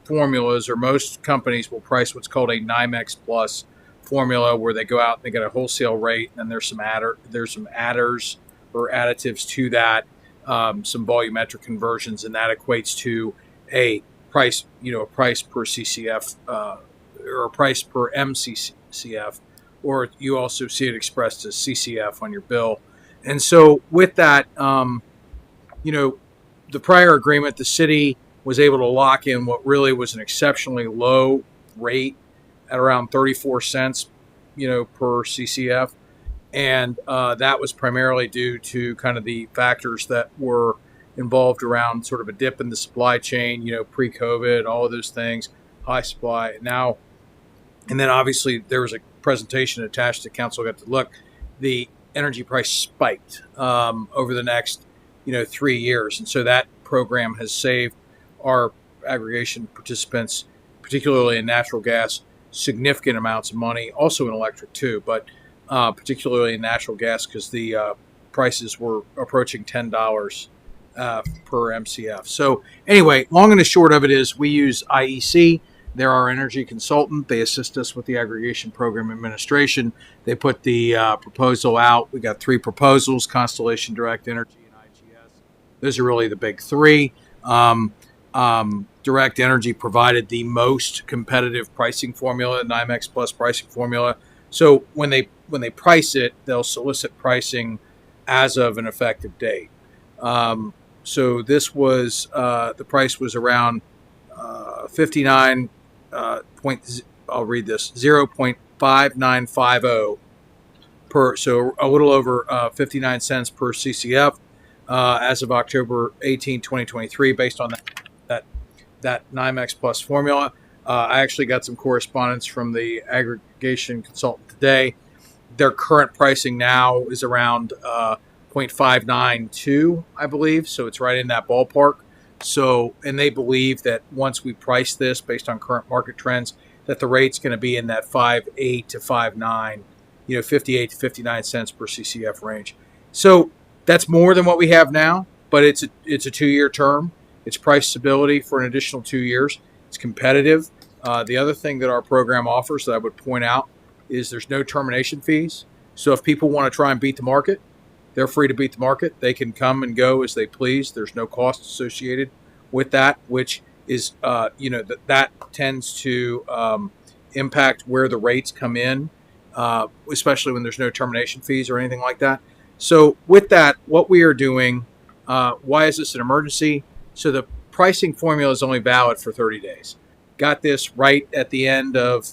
formulas or most companies will price what's called a NYMEX Plus formula, where they go out and they get a wholesale rate, and there's some adders or additives to that, some volumetric conversions, and that equates to a price, a price per CCF or a price per MCCF, or you also see it expressed as CCF on your bill. And so with that, the prior agreement, the city was able to lock in what really was an exceptionally low rate at around 34 cents, per CCF. And that was primarily due to kind of the factors that were involved around sort of a dip in the supply chain, pre-COVID, all of those things, high supply. And then obviously there was a presentation attached that council got to look. The energy price spiked over the next 3 years, and so that program has saved our aggregation participants, particularly in natural gas, significant amounts of money, also in electric too, but particularly in natural gas, because the prices were approaching $10 per MCF. So anyway, long and the short of it is we use IEC. They're our energy consultant. They assist us with the aggregation program administration. They put the proposal out. We got 3 proposals: Constellation, Direct Energy, and IGS. Those are really the big 3. Direct Energy provided the most competitive pricing formula, NYMEX Plus pricing formula. So when they price it, they'll solicit pricing as of an effective date. So this was the price was around 59. I'll read this: 0.5950 per, so a little over 59 cents per CCF as of October 18, 2023, based on that NYMEX Plus formula. I actually got some correspondence from the aggregation consultant today. Their current pricing now is around 0.592, I believe, so it's right in that ballpark. So, and they believe that once we price this based on current market trends, that the rate's going to be in that 5.8 to 5.9, 58 to 59 cents per CCF range. So that's more than what we have now, but it's a 2-year term. It's price stability for an additional 2 years. It's competitive. The other thing that our program offers that I would point out is there's no termination fees. So if people want to try and beat the market, they're free to beat the market. They can come and go as they please. There's no cost associated with that, which is, that tends to impact where the rates come in, especially when there's no termination fees or anything like that. So with that, what we are doing, why is this an emergency? So the pricing formula is only valid for 30 days. Got this right at the end of,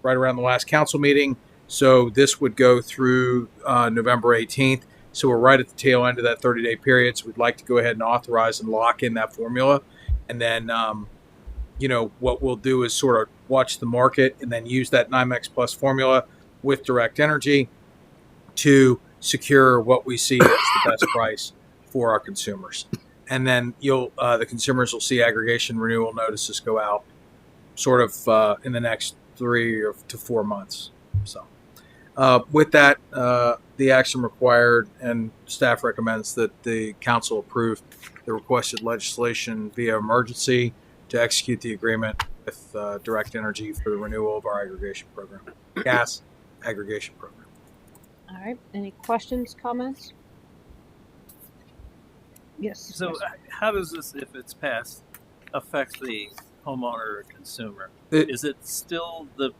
right around the last council meeting. So this would go through November 18th. So we're right at the tail end of that 30-day period. So we'd like to go ahead and authorize and lock in that formula. And then, what we'll do is sort of watch the market and then use that NYMEX Plus formula with Direct Energy to secure what we see as the best price for our consumers. And then the consumers will see aggregation renewal notices go out sort of in the next 3 to 4 months. So, with that, the action required and staff recommends that the council approve the requested legislation via emergency to execute the agreement with Direct Energy for the renewal of our aggregation program, gas aggregation program. All right. Any questions, comments? Yes. So, yes. how does this, if it's passed, affect the homeowner or consumer? It- Is it still the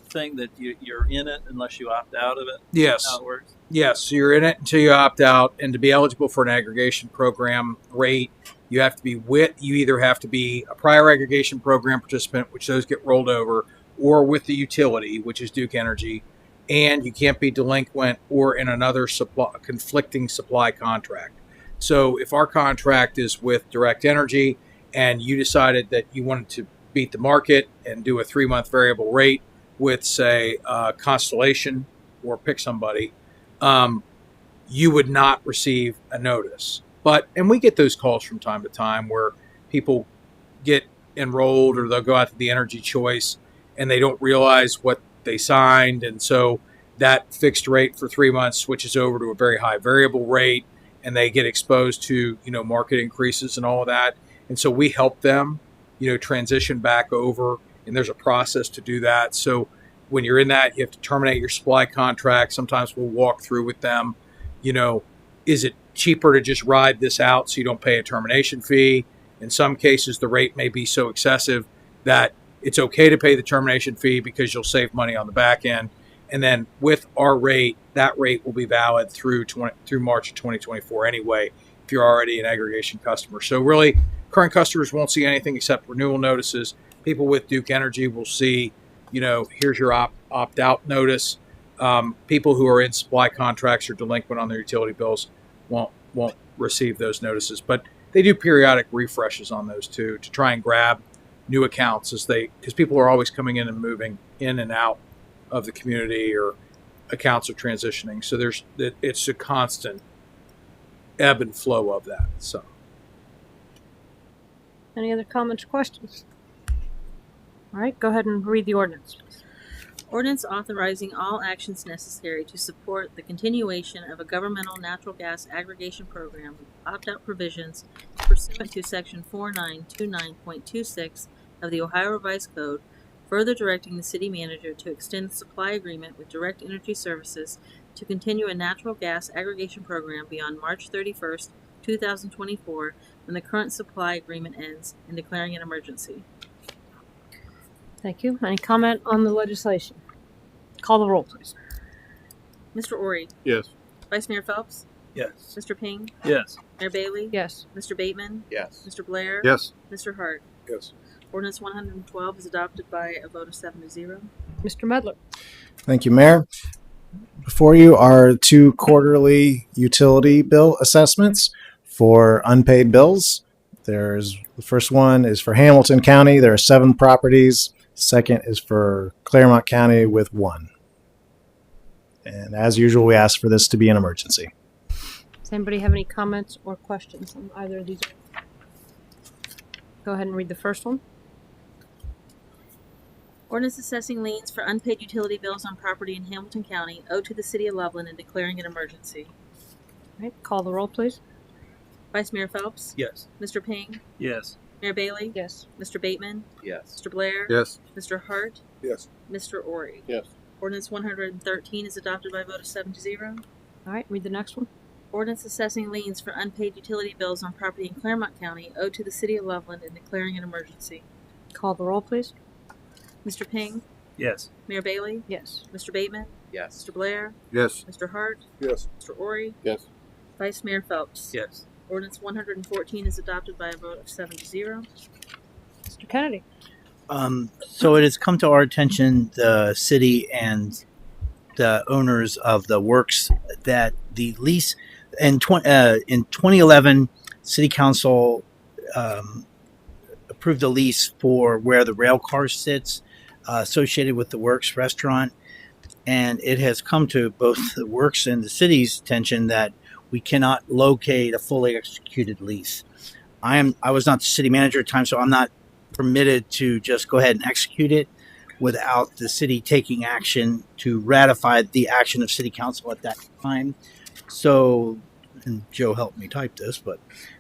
thing that you're in it unless you opt out of it? Yes. How it works? Yes, so you're in it until you opt out, and to be eligible for an aggregation program rate, you either have to be a prior aggregation program participant, which those get rolled over, or with the utility, which is Duke Energy, and you can't be delinquent or in another conflicting supply contract. So if our contract is with Direct Energy and you decided that you wanted to beat the market and do a 3-month variable rate with, say, Constellation or pick somebody, you would not receive a notice. And we get those calls from time to time where people get enrolled or they'll go out to the energy choice and they don't realize what they signed. And so that fixed rate for 3 months switches over to a very high variable rate and they get exposed to, market increases and all of that. And so we help them, transition back over, and there's a process to do that. So when you're in that, you have to terminate your supply contract. Sometimes we'll walk through with them, is it cheaper to just ride this out so you don't pay a termination fee? In some cases, the rate may be so excessive that it's okay to pay the termination fee because you'll save money on the back end. And then with our rate, that rate will be valid through March of 2024 anyway, if you're already an aggregation customer. So really, current customers won't see anything except renewal notices. People with Duke Energy will see, here's your opt-out notice. People who are in supply contracts or delinquent on their utility bills won't receive those notices. But they do periodic refreshes on those too to try and grab new accounts because people are always coming in and moving in and out of the community, or accounts are transitioning. So it's a constant ebb and flow of that. So, Any other comments or questions? All right, go ahead and read the ordinance. Ordinance authorizing all actions necessary to support the continuation of a governmental natural gas aggregation program with opt-out provisions pursuant to Section 4929.26 of the Ohio Revised Code, further directing the city manager to extend the supply agreement with Direct Energy Services to continue a natural gas aggregation program beyond March 31st, 2024, when the current supply agreement ends, and declaring an emergency. Thank you. Any comment on the legislation? Call the roll, please. Mr. Ori, Yes. Vice Mayor Phelps, Yes. Mr. Ping, Yes. Mayor Bailey, Yes. Mr. Bateman, Yes. Mr. Blair, Yes. Mr. Hart. Yes. Ordinance 112 is adopted by a vote of 7-0. Mr. Medler. Thank you, Mayor. Before you are 2 quarterly utility bill assessments for unpaid bills. The first one is for Hamilton County. There are 7 properties. Second is for Claremont County with 1. And as usual, we ask for this to be an emergency. Does anybody have any comments or questions on either of these? Go ahead and read the first one. Ordinance assessing liens for unpaid utility bills on property in Hamilton County owed to the city of Loveland and declaring an emergency. All right, call the roll, please. Vice Mayor Phelps, Yes. Mr. Ping, Yes. Mayor Bailey, Yes. Mr. Bateman, Yes. Mr. Blair, Yes. Mr. Hart, Yes. Mr. Ori. Yes. Ordinance 113 is adopted by a vote of 7-0. All right, read the next one. Ordinance assessing liens for unpaid utility bills on property in Claremont County owed to the city of Loveland and declaring an emergency. Call the roll, please. Mr. Ping, Yes. Mayor Bailey, Yes. Mr. Bateman, Yes. Mr. Blair, Yes. Mr. Hart, Yes. Mr. Ori, Yes. Vice Mayor Phelps. Yes. Ordinance 114 is adopted by a vote of 7-0. Mr. Kennedy. So it has come to our attention, the city and the owners of the works, that the lease in 2011, City Council approved a lease for where the rail car sits, associated with the Works restaurant, and it has come to both the Works and the city's attention that we cannot locate a fully executed lease. I was not the city manager at the time, so I'm not permitted to just go ahead and execute it without the city taking action to ratify the action of city council at that time. So, and Joe helped me type this, but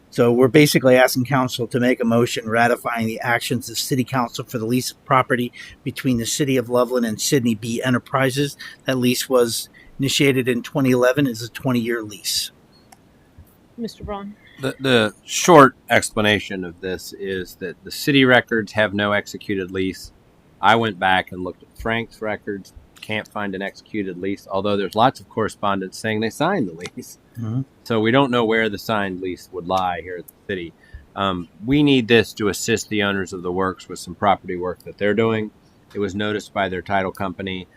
so we're basically asking council to make a motion ratifying the actions of city council for the lease of property between the city of Loveland and Sydney B Enterprises. That lease was initiated in 2011. It's a 20-year lease. Mr. Braun. The short explanation of this is that the city records have no executed lease. I went back and looked at Frank's records, can't find an executed lease, although there's lots of correspondence saying they signed the lease. Mm-hmm. So we don't know where the signed lease would lie here at the city. We need this to assist the owners of the works with some property work that they're doing. It was noticed by their title company,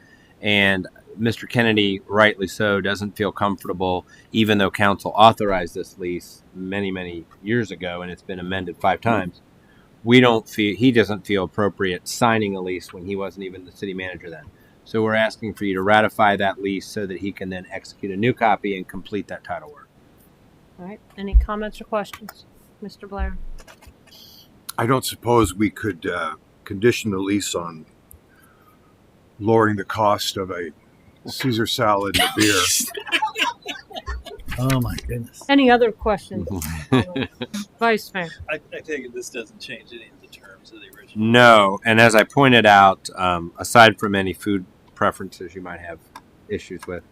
and Mr. Kennedy, rightly so, doesn't feel comfortable, even though council authorized this lease many, many years ago, and it's been amended 5 times. He doesn't feel appropriate signing a lease when he wasn't even the city manager then. So we're asking for you to ratify that lease so that he can then execute a new copy and complete that title work. All right. Any comments or questions? Mr. Blair? I don't suppose we could condition the lease on lowering the cost of a Caesar salad and a beer. Oh my goodness. Any other questions? Vice Mayor? I take it this doesn't change any of the terms of the original. No, and as I pointed out, aside from any food preferences you might have issues with,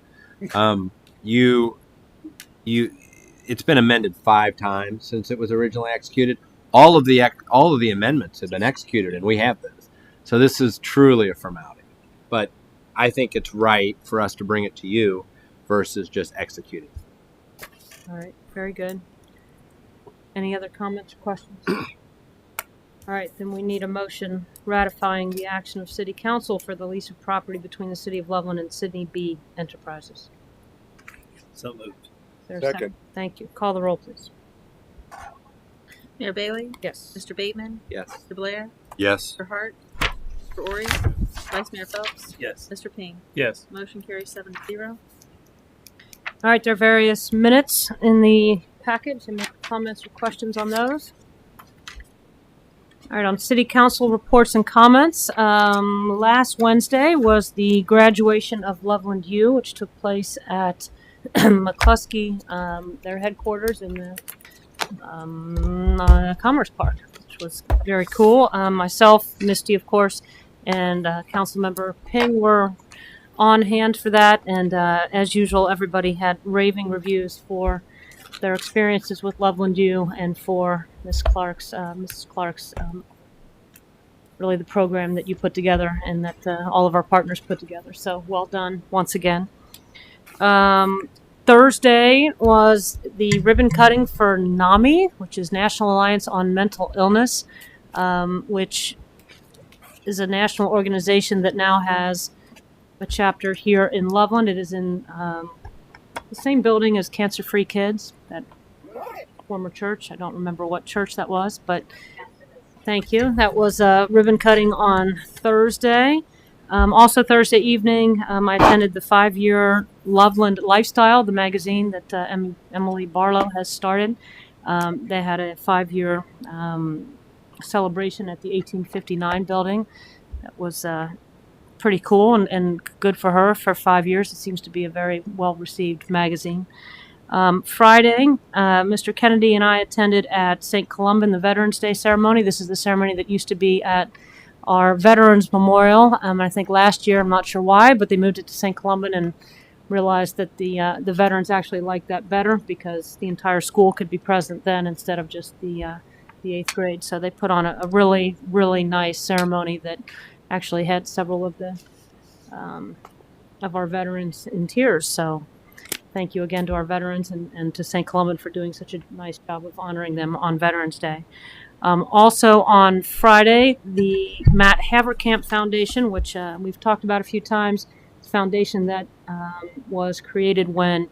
it's been amended 5 times since it was originally executed. All of the amendments have been executed, and we have those. So this is truly a formality. But I think it's right for us to bring it to you versus just executing. All right. Very good. Any other comments or questions? All right. Then we need a motion ratifying the action of City Council for the lease of property between the City of Loveland and Sydney B Enterprises. So moved. Is there a second? Thank you. Call the roll, please. Mayor Bailey? Yes. Mr. Bateman? Yes. Mr. Blair? Yes. Mr. Hart? Mr. Ori? Vice Mayor Phelps? Yes. Mr. Ping? Yes. Motion carries 7-0. All right. There are various minutes in the package. Any comments or questions on those? All right. On City Council reports and comments, last Wednesday was the graduation of Loveland U, which took place at McCluskey, their headquarters in the Commerce Park, which was very cool. Myself, Misty, of course, and Councilmember Ping were on hand for that, and as usual, everybody had raving reviews for their experiences with Loveland U and for Mrs. Clark's really the program that you put together and that all of our partners put together. So well done once again. Thursday was the ribbon cutting for NAMI, which is National Alliance on Mental Illness, which is a national organization that now has a chapter here in Loveland. It is in the same building as Cancer Free Kids, that former church. I don't remember what church that was, but thank you. That was ribbon cutting on Thursday. Also Thursday evening, I attended the 5-year Loveland Lifestyle, the magazine that Emily Barlow has started. They had a 5-year celebration at the 1859 building. That was pretty cool and good for her for 5 years. It seems to be a very well-received magazine. Friday, Mr. Kennedy and I attended at St. Columban the Veterans Day ceremony. This is the ceremony that used to be at our Veterans Memorial. I think last year, I'm not sure why, but they moved it to St. Columban and realized that the veterans actually liked that better because the entire school could be present then instead of just the 8th grade. So they put on a really, really nice ceremony that actually had several of our veterans in tears. So thank you again to our veterans and to St. Columban for doing such a nice job of honoring them on Veterans Day. Also on Friday, the Matt Haverkamp Foundation, which we've talked about a few times, it's a foundation that was created when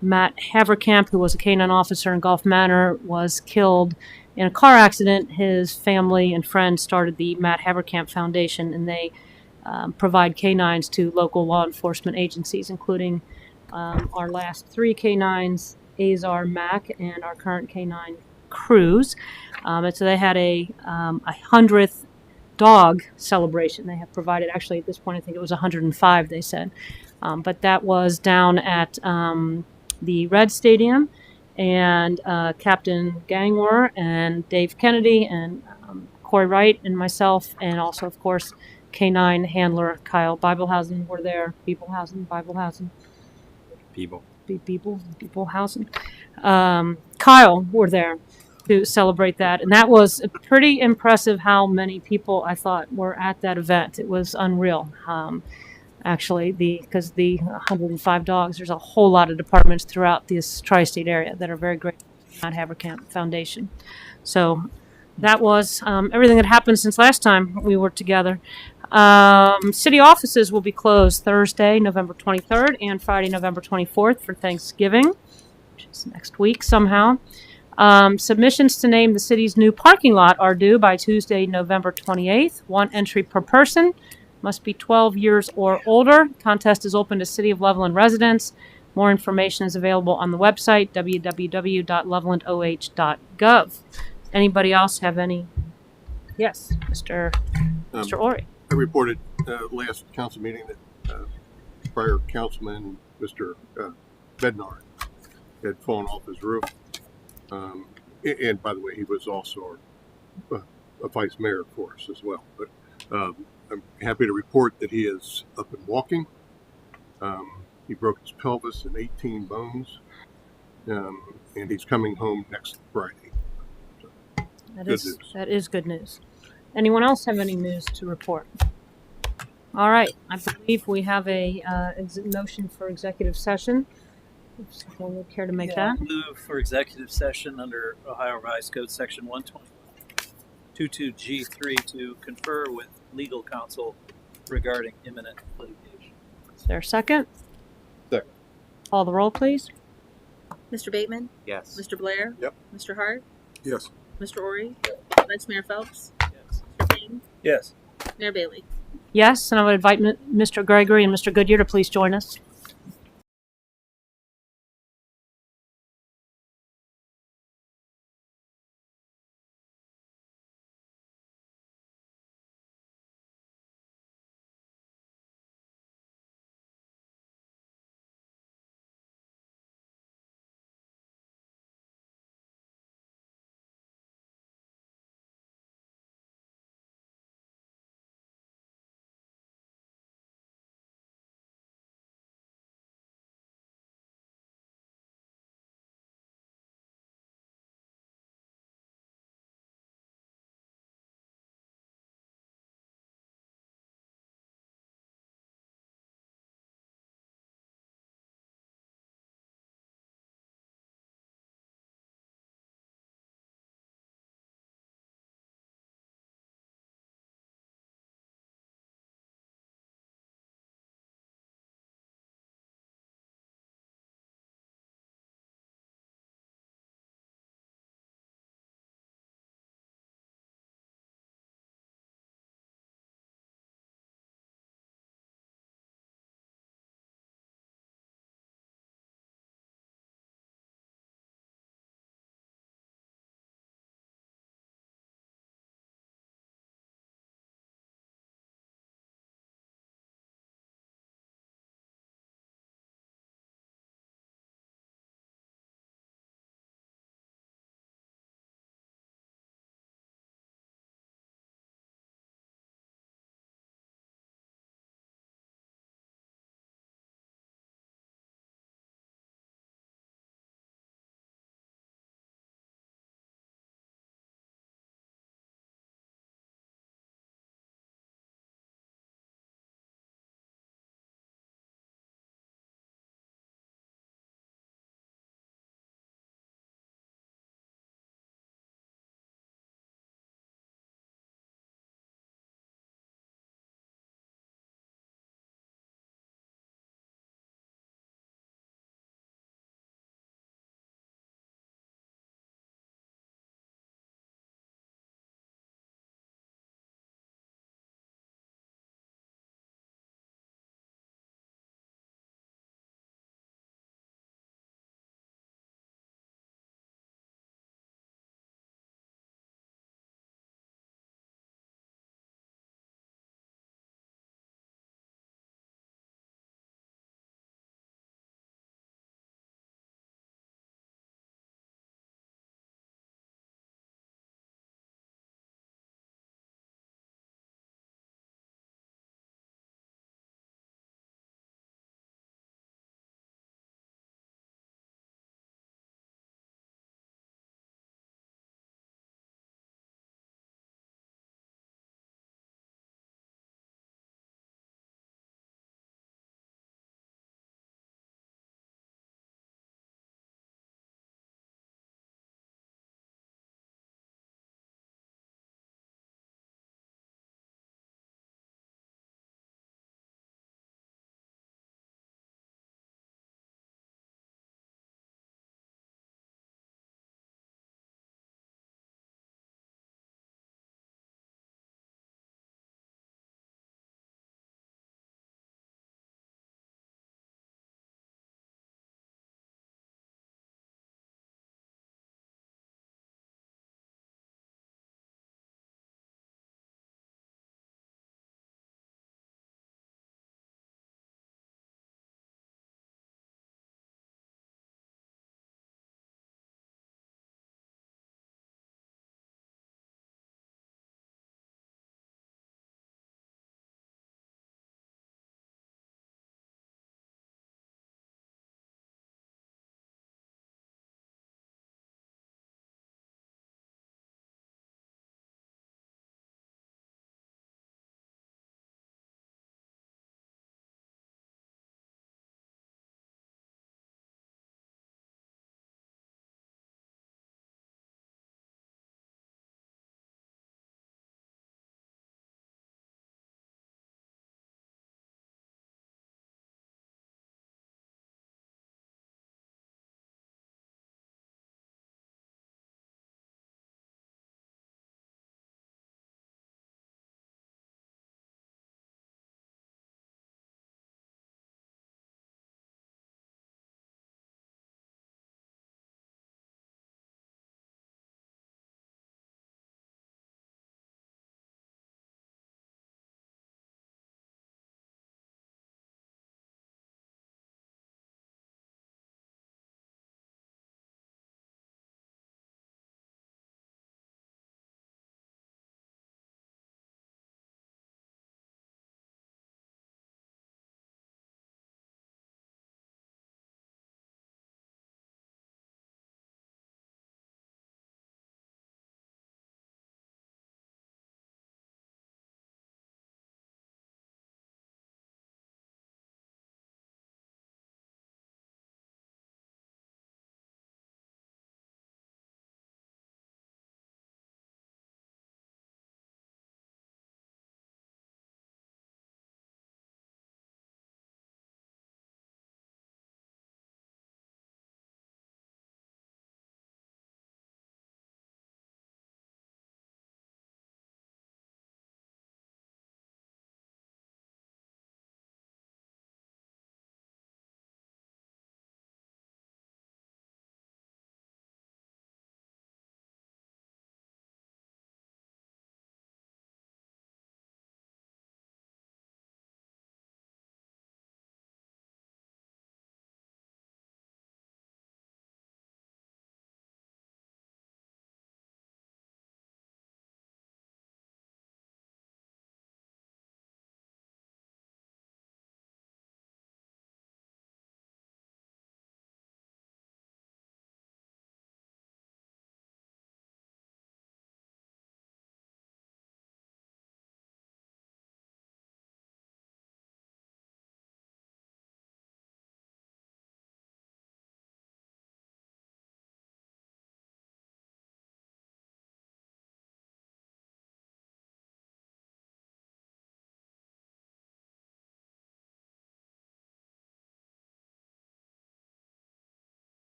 Matt Haverkamp, who was a K-9 officer in Gulf Manor, was killed in a car accident. His family and friends started the Matt Haverkamp Foundation, and they provide K-9s to local law enforcement agencies, including our last 3 K-9s, Azar, Mac, and our current K-9 Cruz. And so they had a 100th dog celebration they have provided. Actually, at this point, I think it was 105, they said. But that was down at the Red Stadium, and Captain Gangwer and Dave Kennedy and Corey Wright and myself, and also, of course, K9 handler Kyle Bibelhausen were there. Bibelhausen. Bibelhausen. Kyle were there to celebrate that, and that was pretty impressive how many people I thought were at that event. It was unreal. Actually, because the 105 dogs, there's a whole lot of departments throughout this tri-state area that are very grateful to Mount Havercamp Foundation. So that was everything that happened since last time we were together. City offices will be closed Thursday, November 23rd, and Friday, November 24th for Thanksgiving, which is next week somehow. Submissions to name the city's new parking lot are due by Tuesday, November 28th. One entry per person. Must be 12 years or older. Contest is open to City of Loveland residents. More information is available on the website, www.lovelandoh.gov. Anybody else have any? Yes, Mr. Ori. I reported last council meeting that prior councilman, Mr. Bednar, had fallen off his roof. And by the way, he was also a vice mayor for us as well. But I'm happy to report that he is up and walking. He broke his pelvis and 18 bones, and he's coming home next Friday. So, That is good news. Anyone else have any news to report? All right, I believe we have a motion for executive session. If someone would care to make that. Move for executive session under Ohio Revised Code Section 121.22G3 to confer with legal counsel regarding imminent litigation. Is there a second? Second. Call the roll, please. Mr. Bateman? Yes. Mr. Blair? Yep. Mr. Hart? Yes. Mr. Ori? Vice Mayor Phelps? Yes. Mr. Payne? Yes. Mayor Bailey? Yes, and I would invite Mr. Gregory and Mr. Goodyear to please join us.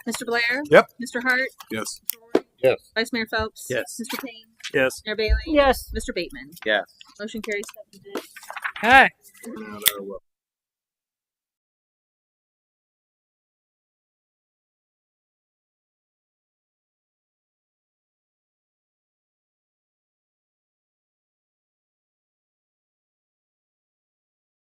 Mr. Blair? Yep. Mr. Hart? Yes. Mr. Roy? Yes. Vice Mayor Phelps? Yes. Mr. Payne? Yes. Mayor Bailey? Yes. Mr. Bateman? Yes. Motion carries 7-0. Okay. Now,